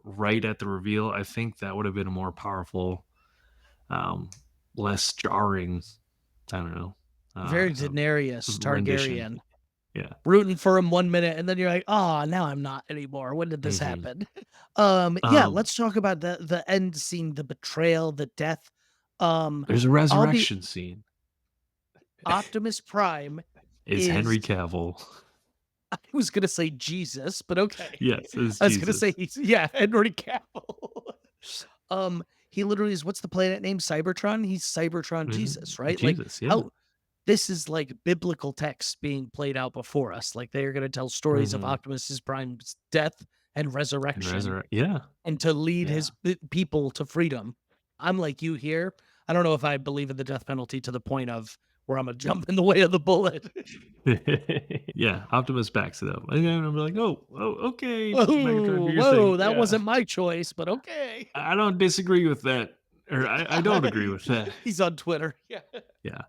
right at the reveal. I think that would have been a more powerful, um, less jarring. I don't know. Very Daenerys Rendition. Targaryen. Yeah. Rooting for him 1 minute, and then you're like, "Oh, now I'm not anymore. When did this hmm happen?" Yeah, Um, let's talk about the end scene, the betrayal, the death. Um, there's a I'll be resurrection scene. Optimus Prime Is is Henry Cavill? I was gonna say Jesus, but okay. Yes, is I was gonna say Jesus. Henry Cavill. He literally is what's the planet name? Cybertron? He's Cybertron Jesus, right? Like Jesus. Yeah. how this is like biblical text being played out before us. Like they are gonna tell stories of hmm Optimus's Prime's death and And resurrection resurrect. Yeah. and to lead Yeah. his people to freedom. I'm like you here. I don't know if I believe in the death penalty to the point of where I'm gonna jump in the way of the bullet. Yeah. Optimus backs it up. And then I'm like, oh, okay, Megatron, do Whoa, your thing. whoa, that Yeah. wasn't my choice, but okay. I don't disagree with that. Or I don't agree with that. He's on Twitter. Yeah. Yeah.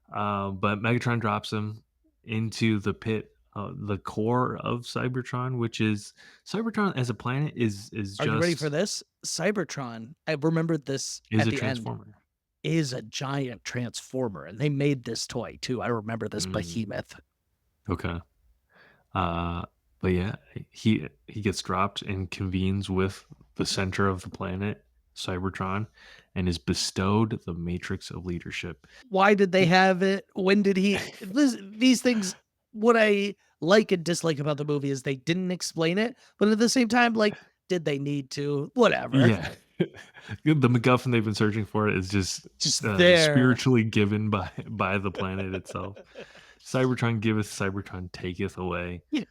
But Megatron drops him into the pit, the core of Cybertron, which is Cybertron as a planet is Are you ready for just this? Cybertron, I remembered this is at a the end, transformer. is a giant transformer, and they made this toy too. I remember this Mm, behemoth. okay. Uh, but yeah, he gets dropped and convenes with the center of the planet, Cybertron, and is bestowed the Matrix of Leadership. Why did they have it? When did he these things what I like and dislike about the movie is they didn't explain it, but at the same time, like, did they need to? Whatever. Yeah. The MacGuffin they've been searching for is just Just there. spiritually given by the planet itself. Cybertron giveth, Cybertron taketh away. Yeah.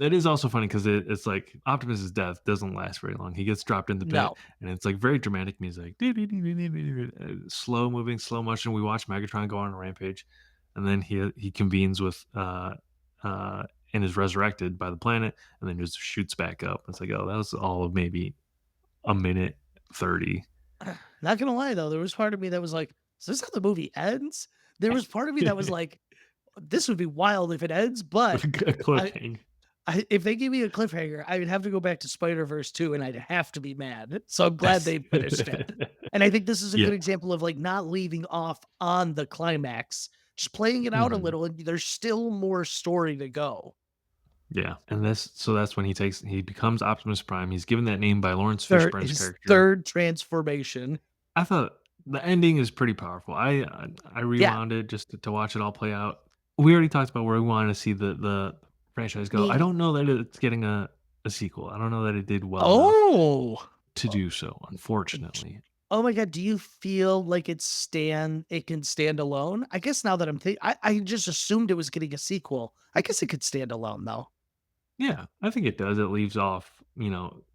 It is also funny because it's like Optimus's death doesn't last very long. He gets dropped in the pit, No. and it's like very dramatic music, slow moving, slow motion. We watch Megatron go on a rampage, and then he convenes with and is resurrected by the planet, and then just shoots back up. It's like, oh, that was all of maybe a minute 30. Not gonna lie though, there was part of me that was like, "Is this how the movie ends?" There was part of me that was like, "This would be wild if it ends," but A I, cliffhanger. if they gave me a cliffhanger, I would have to go back to Spider-Verse 2 and I'd have to be mad. So I'm glad they finished it. And I think this is a Yeah. good example of like not leaving off on the climax, just playing it out a Mhm. little, and there's still more story to go. Yeah, and that's when he becomes Optimus Prime. He's given that name by Laurence Third Fishburne's his character. third transformation. I thought the ending is pretty powerful. I Yeah. rewound it just to watch it all play out. We already talked about where we wanted to see the franchise go. I Me don't know that it's getting a sequel. I don't know that it did well enough Oh! to do so, unfortunately. Oh my god, do you feel like it can stand alone? I guess now that I'm thinking, I just assumed it was getting a sequel. I guess it could stand alone though. Yeah, I think it does. It leaves off,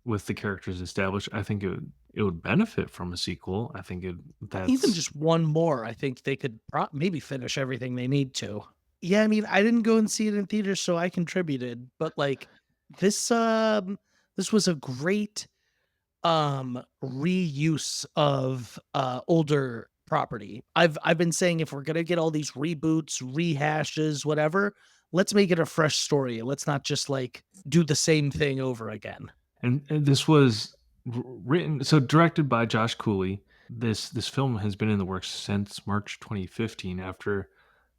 with the characters established. I think it would benefit from a sequel. I think Even that's just one more, I think they could maybe finish everything they need to. Yeah, I mean, I didn't go and see it in theaters, so I contributed, but like this this was a great reuse of older property. I've been saying if we're going to get all these reboots, rehashes, whatever, let's make it a fresh story. Let's not just like do the same thing over again. and this was written, so directed by Josh Cooley. This film has been in the works since March 2015 after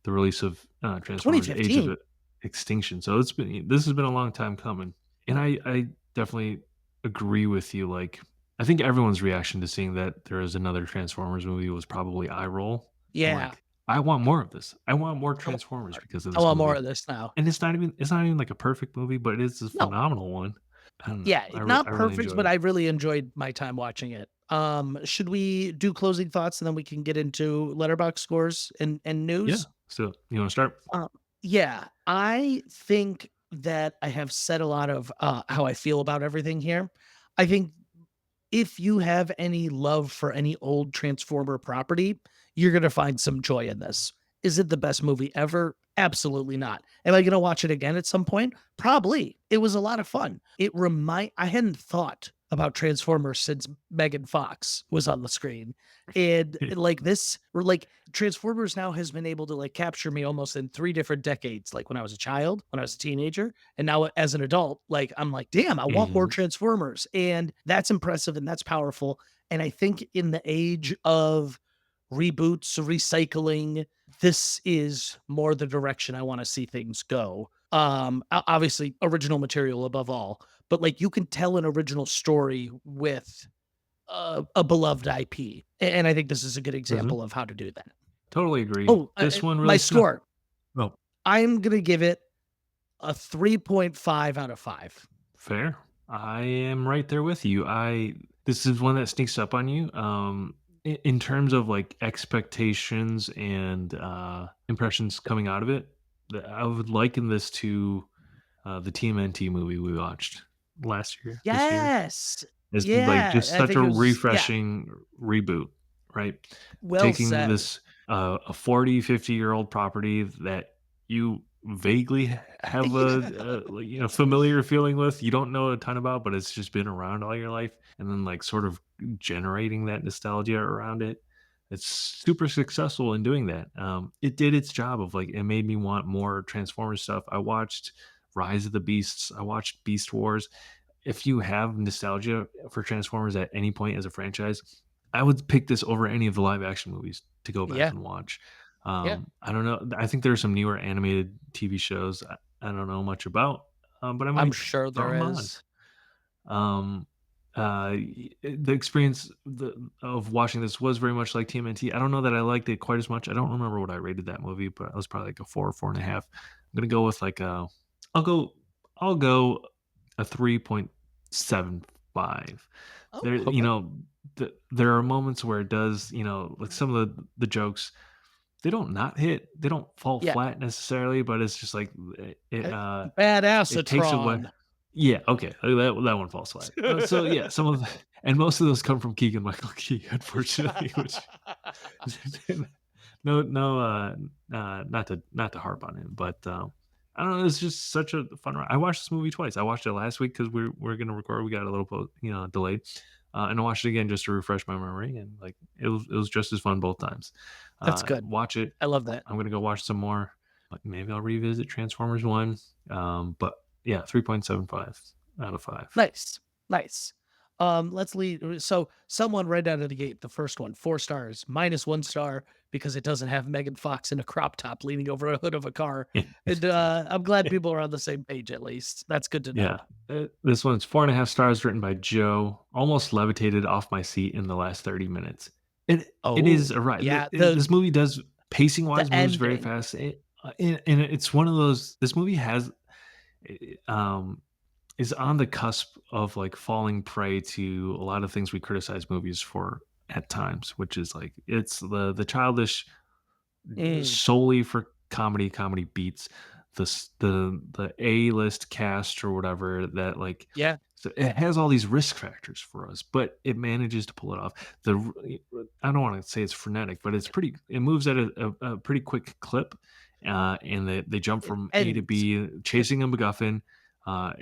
the release of Transformers: Age of 2015. Extinction. So this has been a long time coming, and I definitely agree with you. Like, I think everyone's reaction to seeing that there is another Transformers movie was probably eye roll. And Yeah. like, I want more of this. I want more I, wa- Transformers because of I this want more movie. of this now. And it's not even like a perfect movie, but it is a No. phenomenal one. I don't know. Yeah, not I really perfect, enjoyed but it. I really enjoyed my time watching it. Should we do closing thoughts and then we can get into letterbox scores and Yeah. news? So you want to start? Um, yeah, I think that I have said a lot of how I feel about everything here. I think if you have any love for any old Transformer property, you're going to find some joy in this. Is it the best movie ever? Absolutely not. Am I going to watch it again at some point? Probably. It was a lot of fun. I hadn't thought about Transformers since Megan Fox was on the screen. And like this, or like Transformers now has been able to like capture me almost in three different decades. Like when I was a child, when I was a teenager, and now as an adult, like I'm like, damn, I want more Mhm. Transformers. And that's impressive and that's powerful. And I think in the age of reboots, recycling, this is more the direction I want to see things go. Obviously original material above all, but like you can tell an original story with a beloved IP. And I think this is a good Mhm. example of how to do that. Totally agree. Oh, This one my really snuck. score. Oh, I'm going to give it a 3.5 out of 5. fair. I am right there with you. This is one that sneaks up on you. In terms of like expectations and impressions coming out of it, I would liken this to the TMNT movie we watched this year. Yes. It's like Yeah. just I such think a it was, yeah, refreshing reboot, right? well Taking said. this a 40, 50-year-old property that you vaguely have Yeah. a familiar feeling with, you don't know a ton about, but it's just been around all your life, and then like sort of generating that nostalgia around it. It's super successful in doing that. It did its job of like, it made me want more Transformers stuff. I watched Rise of the Beasts. I watched Beast Wars. If you have nostalgia for Transformers at any point as a franchise, I would pick this over any of the live action movies to go back Yeah. and watch. Yeah. I don't know. I think there are some newer animated TV shows I don't know much about, but I I'm might sure throw there them on. is. Um, the experience of watching this was very much like TMNT. I don't know that I liked it quite as much. I don't remember what I rated that movie, but it was probably like a 4 or 4.5. I'm gonna go with like I'll go, I'll go a 3.75. Oh, There, okay. there are moments where it does, like some of the jokes. they don't not hit, they don't fall Yeah. flat necessarily, but it's just like it takes away. Badassatron. Yeah, okay, that one falls flat. So yeah, some of the, and most of those come from Keegan Michael-Key, unfortunately, which no, not to harp on him, but I don't know. It's just such a fun ride. I watched this movie twice. I watched it last week because we're gonna record. We got a little delayed, and I watched it again just to refresh my memory, and like it was just as fun both times. That's good. Watch it. I love that. I'm gonna go watch some more. Like maybe I'll revisit Transformers One. But yeah, 3.75 out of 5. Nice. Nice. Let's lead. So someone right out of the gate, the first one, 4 stars, -1 star because it doesn't have Megan Fox in a crop top leaning over a hood of a car. And I'm glad people are on the same page at least. That's good to know. Yeah, this one's 4.5 stars, written by Joe. Almost levitated off my seat in the last 30 minutes. It is Oh, a ride. yeah. This movie does, pacing wise, The moves very ending. fast. And it's one of those. This movie has is on the cusp of like falling prey to a lot of things we criticize movies for at times, which is like it's the childish Mm, solely for comedy beats, the A-list cast or whatever that like, yeah. so it has all these risk factors for us, but it manages to pull it off. I don't want to say it's frenetic, but it moves at a pretty quick clip, and they jump from A to And B chasing a MacGuffin, uh,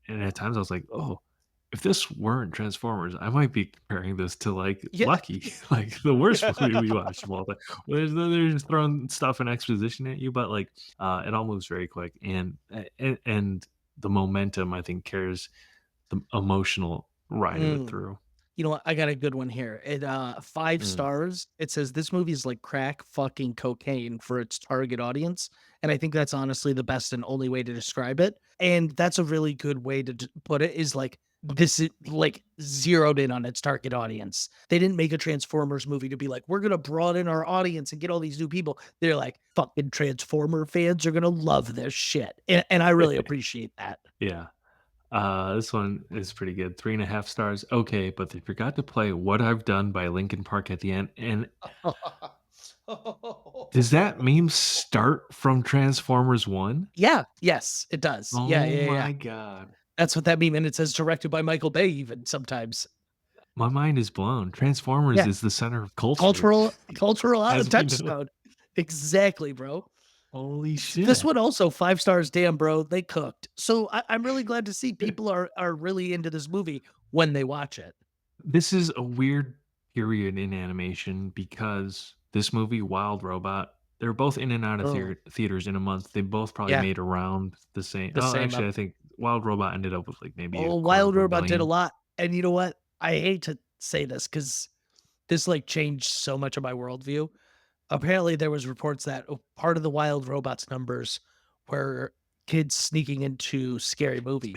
and at times I was like, oh, if this weren't Transformers, I might be comparing this to like yeah. Lucky, like the worst movie we watched of all time. Where they're just throwing stuff and exposition at you, but like it all moves very quick, and the momentum I think carries the emotional ride of it Mm. through. You know what? I got a good one here. It 5 Mm. stars. It says this movie is like crack fucking cocaine for its target audience, and I think that's honestly the best and only way to describe it. And that's a really good way to put it. Is like this is like zeroed in on its target audience. They didn't make a Transformers movie to be like we're gonna broaden our audience and get all these new people. They're like fucking Transformer fans are gonna love this shit, and I really appreciate that. Yeah. This one is pretty good. 3.5 stars. Okay, but they forgot to play "What I've Done" by Linkin Park at the end. And does that meme start from Transformers One? Yeah. Yes, it does. Yeah. Oh Yeah. Yeah. my god. That's what that meme and it says directed by Michael Bay even sometimes. My mind is blown. Transformers Yeah, is the center of culture, cultural as we know. touchstone. Exactly, bro. Holy This shit. one also 5 stars, damn, bro, they cooked. So I'm really glad to see people are really into this movie when they watch it. This is a weird period in animation because this movie, Wild Robot, they're both in and out of Oh, theaters in a month. They both probably yeah, made around the same. the Oh, same actually, I think Wild Robot ended up with like maybe a oh, quarter Wild of a Robot did a billion. lot, and you know what? I hate to say this because this, like, changed so much of my worldview. Apparently, there was reports that part of the Wild Robots numbers were kids sneaking into scary movies.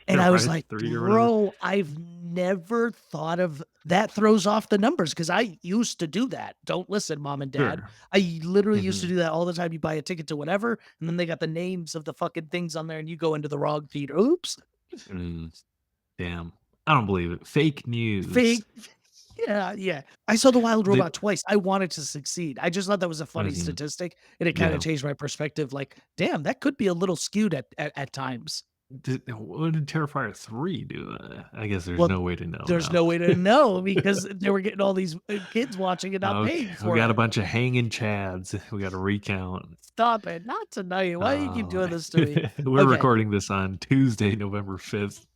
And I was Terrifier like, 3 or whatever. "Bro, I've never thought of that throws off the numbers because I used to do that. Don't listen, mom and dad. Sure. I literally used to Mhm. do that all the time. You buy a ticket to whatever, and then they got the names of the fucking things on there, and you go into the wrong theater. Oops. Mm, damn. I don't believe it. Fake news. Fake. Yeah, yeah. I saw The Wild The Robot twice. I wanted to succeed. I just thought that was a funny mhm. statistic, and it kinda Yeah. changed my perspective, like, "Damn, that could be a little skewed at times." What did Terrifier 3 do? I guess there's Well, no way to know there's now. no way to know because they were getting all these, kids watching and not Okay, paying we for got a it. bunch of hanging chads. We got to recount. Stop it. Not tonight. Why do you keep Oh, doing this to me? we're Okay. recording this on Tuesday, November 5th,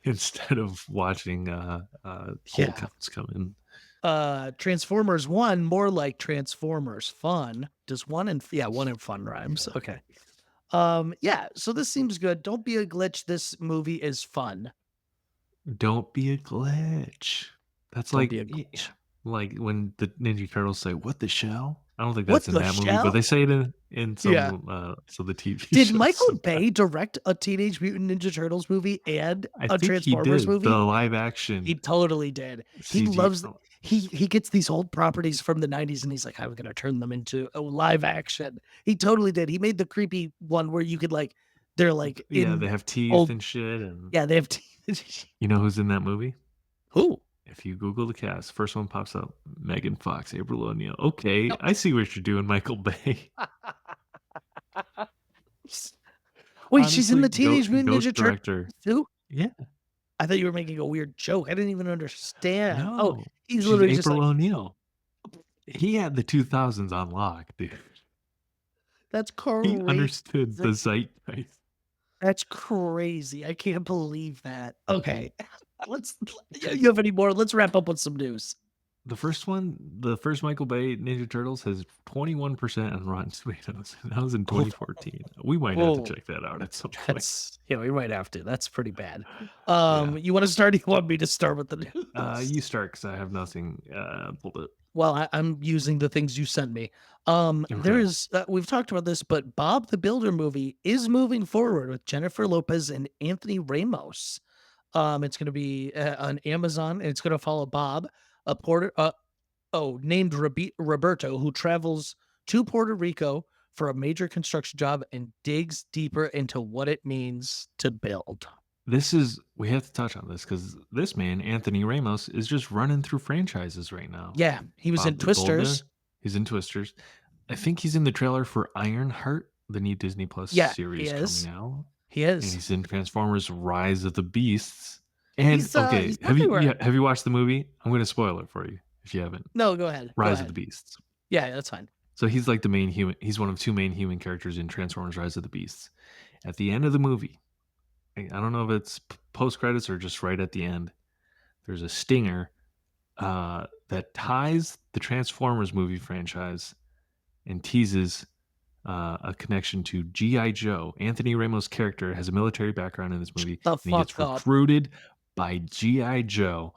instead of watching poll Yeah. counts come in. Transformers 1, more like Transformers Fun. Does 1 and yeah, 1 and Fun rhymes. Okay. Yeah, so this seems good. Don't be a glitch. This movie is fun. Don't be a glitch. That's Don't like be a glitch. like when the Ninja Turtles say, "What the shell?" I don't think What that's in the that movie, but shell? they say it in Yeah. some of the TV Did shows Michael sometimes. Bay direct a Teenage Mutant Ninja Turtles movie and I a think he Transformers did the movie? live He action totally did. He CG. loves he gets these old properties from the '90s and he's like, "I'm gonna turn them into a live action." He totally did. He made the creepy one where you could like they're like Yeah, they in have teeth old and shit, and yeah, they have you know who's in that movie? Who? If you Google the cast, first one pops up: Megan Fox, April O'Neil. Okay, Nope. I see what you're doing, Michael Bay. Wait, she's in Honestly, the Teenage Mutant Ghost Ninja Turtles director. too? Yeah, I thought you were making a weird joke. I didn't even understand. Oh, no, he's she's literally just April like, O'Neil. He had the 2000s on lock, dude. that's He crazy. understood the zeitgeist. That's crazy. I can't believe that. Okay. You have any more? Let's wrap up with some news. The first one, the first Michael Bay Ninja Turtles has 21% on Rotten Tomatoes. And that was in 2014. We might have Whoa. to check that out at some point. That's, we might have to. That's pretty bad. Yeah. You want to start? Or you want me to start with the news? You start because I have nothing pulled up. Well, I'm using the things you sent me. There Okay. is, we've talked about this, but Bob the Builder movie is moving forward with Jennifer Lopez and Anthony Ramos. It's going to be on Amazon, and it's going to follow Bob, a porter, named Roberto, who travels to Puerto Rico for a major construction job and digs deeper into what it means to build. We have to touch on this because this man, Anthony Ramos, is just running through franchises right now. Yeah, he was in Bob the Builder, Twisters. He's in Twisters. I think he's in the trailer for Ironheart, the new Disney Plus Yeah, series he is. coming out. He And is. he's in Transformers: Rise of the Beasts. And He's okay, he's have you everywhere. have you watched the movie? I'm going to spoil it for you if you haven't. No, go ahead. Go Rise of ahead. the Beasts. Yeah, that's fine. So he's like the main human. He's one of two main human characters in Transformers: Rise of the Beasts. At the end of the movie, I don't know if it's post credits or just right at the end, there's a stinger that ties the Transformers movie franchise and teases a connection to G.I. Joe. Anthony Ramos' character has a military background in this movie, The and he gets fuck up. recruited by G.I. Joe.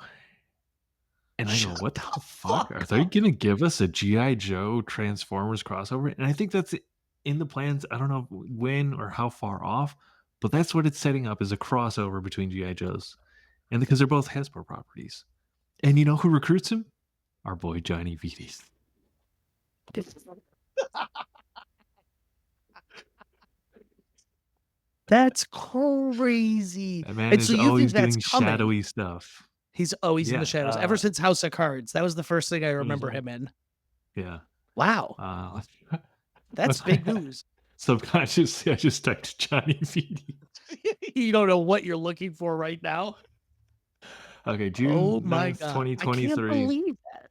And I go, Shut what the the fuck? fuck Are they up. going to give us a G.I. Joe Transformers crossover? And I think that's in the plans. I don't know when or how far off, but that's what it's setting up, is a crossover between G.I. Joes. And because they're both Hasbro properties. And you know who recruits him? Our boy Johnny Vides. That's crazy. That man And is so you think always that's doing coming? shadowy stuff. He's always in Yeah. the shadows ever since House of Cards. That was the first thing I remember Mhm. him in. Yeah. Wow, that's big news. Subconsciously, I just typed Johnny Vides. You don't know what you're looking for right now. Okay, June Oh my 9th, god, I can't 2023. believe that.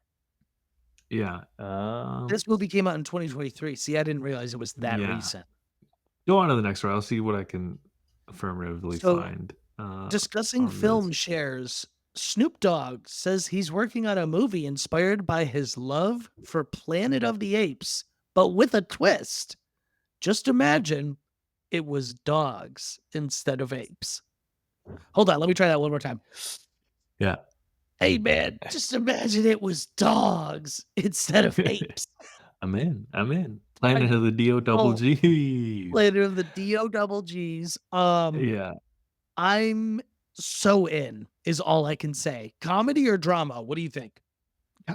Yeah. This movie came out in 2023. See, I didn't realize it was that Yeah. recent. Go on to the next one. I'll see what I can affirmatively So, find. discussing on film this. shares, Snoop Dogg says he's working on a movie inspired by his love for Planet of the Apes, but with a twist. Just imagine it was dogs instead of apes. Hold on, let me try that one more time. Yeah. Hey man, just imagine it was dogs instead of apes. I'm in. Planet of the D.O. double G. Planet of the D.O. double G's. Yeah. I'm so in, is all I can say. Comedy or drama? What do you think?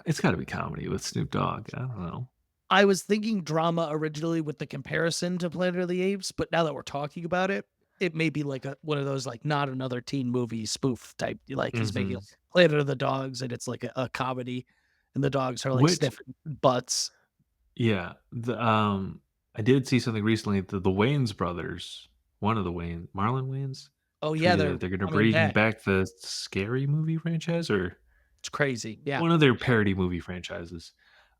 It's got to be comedy with Snoop Dogg. I don't know. I was thinking drama originally with the comparison to Planet of the Apes, but now that we're talking about it, it may be like one of those like not another teen movie spoof type. Like he's making Planet of the Dogs, and it's like a comedy, and the dogs are like sniffing butts. Yeah, I did see something recently. The Wayans brothers, one of the Marlon Wayans. Oh yeah, they're going to bring back the Scary Movie franchise, or it's crazy. Yeah, one of their parody movie franchises.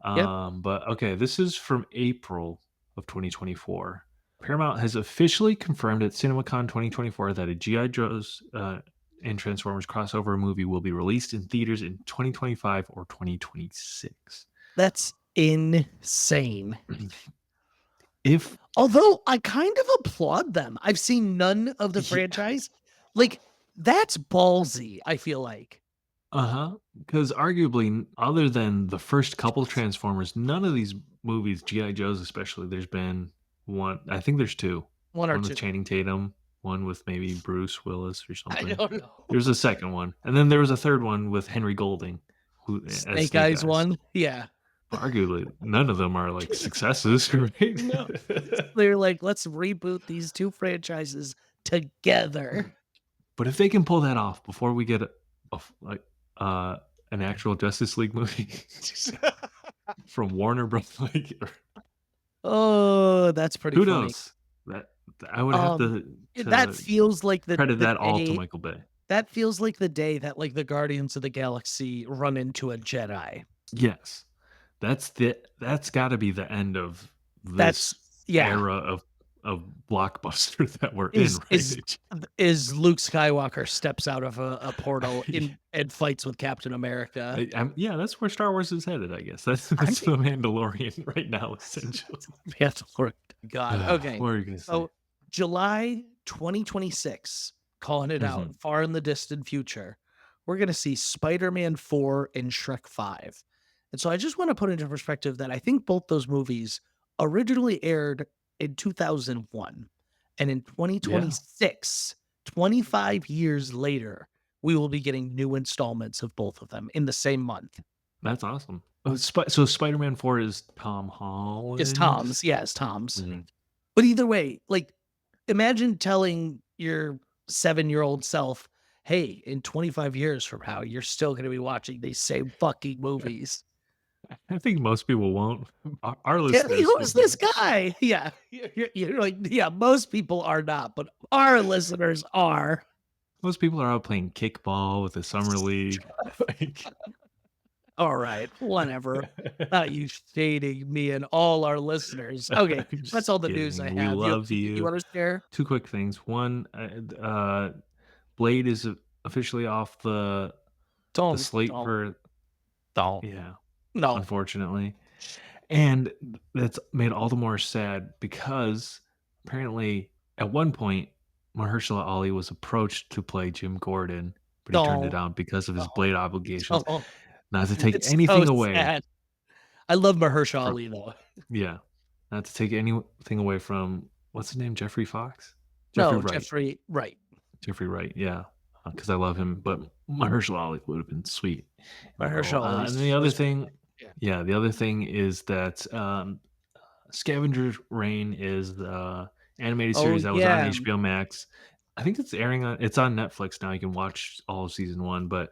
Yep. But okay, this is from April of 2024. Paramount has officially confirmed at CinemaCon 2024 that a G.I. Joe's and Transformers crossover movie will be released in theaters in 2025 or 2026. That's insane. Although I kind of applaud them. I've seen none of the franchise. Like, that's ballsy, I feel like. Because arguably, other than the first couple Transformers, none of these movies, G.I. Joe's especially, there's been one. I think there's two. One with Channing Tatum, one with maybe Bruce Willis or something. I don't know. There's a second one. And then there was a third one with Henry Golding. Snake Eyes one? Yeah. Arguably, none of them are like successes, right? No. They're like, let's reboot these two franchises together. But if they can pull that off before we get an actual Justice League movie from Warner Bros. Like, Oh, that's pretty who funny. knows? That I would have That to feels like the credit that all to day. Michael Bay. That feels like the day that like the Guardians of the Galaxy run into a Jedi. Yes, that's got to be the end of That's this yeah. era of blockbuster that we're Is in. Right? is Luke Skywalker steps out of a portal and fights with Captain America. Yeah, that's where Star Wars is headed. I guess that's the Mandalorian right now, essentially. Mandalorian. God. Okay. What are you gonna say? So July 2026, calling it out, Mhm. far in the distant future, we're gonna see Spider-Man 4 and Shrek 5. And so I just want to put into perspective that I think both those movies originally aired in 2001. And in 2026, 25 years later, we will be getting new installments of both of them in the same month. That's awesome. So Spider-Man 4 is Tom Holland. It's Tom's. Yeah, it's Tom's. Mhm. But either way, like, imagine telling your 7-year-old self, hey, in 25 years from now, you're still going to be watching these same fucking movies. I think most people won't. Our Yeah, listeners. who's this guy? Yeah. You're like, yeah, most people are not, but our listeners are. Most people are out playing kickball with the summer league. Like, All right, whatever. Not you shading me and all our listeners. Okay, I'm that's just all the news I kidding. have. We love you. You want to share? Two quick things. One, Blade is officially off the slate for. Don't. Yeah, No. unfortunately. And that's made all the more sad because apparently at one point Mahershala Ali was approached to play Jim Gordon, but he turned it No. down because of his Blade obligations. Oh, Not to take it's anything so away. sad. I love Mahershala Ali though. Yeah. Not to take anything away from what's his name? Jeffrey Fox? No, Wright. Jeffrey Wright. Jeffrey Wright, yeah. Because I love him, but Mahershala Ali would have been sweet. Mahershala Ali. And the other thing, the other thing is that Scavenger Reign is the animated series that was on HBO Max. I think it's it's on Netflix now. You can watch all of season 1, but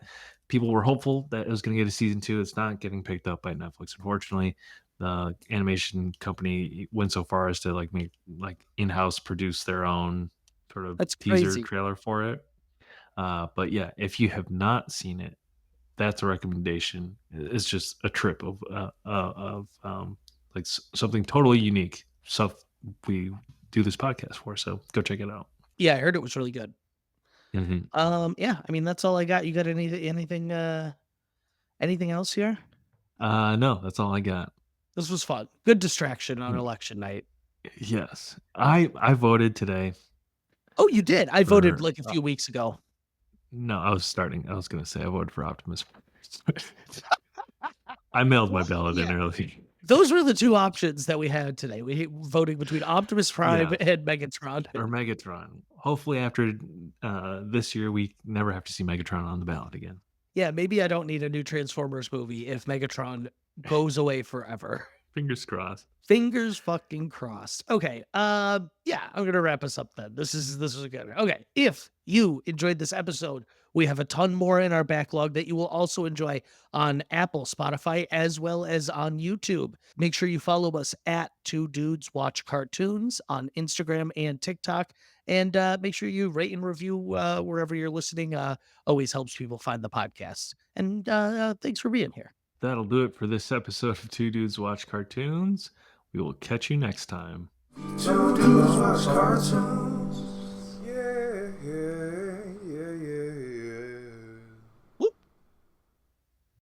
people were hopeful that it was going to get a season 2. It's not getting picked up by Netflix, unfortunately. The animation company went so far as to make in-house produce their own sort of teaser trailer for it. But yeah, if you have not seen it, that's a recommendation. It's just a trip of something totally unique stuff we do this podcast for. So go check it out. Yeah, I heard it was really good. Mm-hmm. Yeah, I mean that's all I got. You got anything else here? No, that's all I got. This was fun. Good distraction on election night. Yes, I voted today. Oh, you did? I voted like a few weeks ago. No, I was going to say I voted for Optimus. I mailed my ballot in early. Those were the two options that we had today. We voting between Optimus Prime and Megatron. Or Megatron. Hopefully after this year, we never have to see Megatron on the ballot again. Yeah, maybe I don't need a new Transformers movie if Megatron goes away forever. Fingers crossed. Fingers fucking crossed. Okay. Yeah, I'm gonna wrap us up then. This is a good one. Okay. If you enjoyed this episode, we have a ton more in our backlog that you will also enjoy on Apple, Spotify, as well as on YouTube. Make sure you follow us at 2 Dudes Watch Cartoons on Instagram and TikTok. And make sure you rate and review wherever you're listening. Always helps people find the podcast. And thanks for being here. That'll do it for this episode of 2 Dudes Watch Cartoons. We will catch you next time. 2 Dudes Watch Cartoons.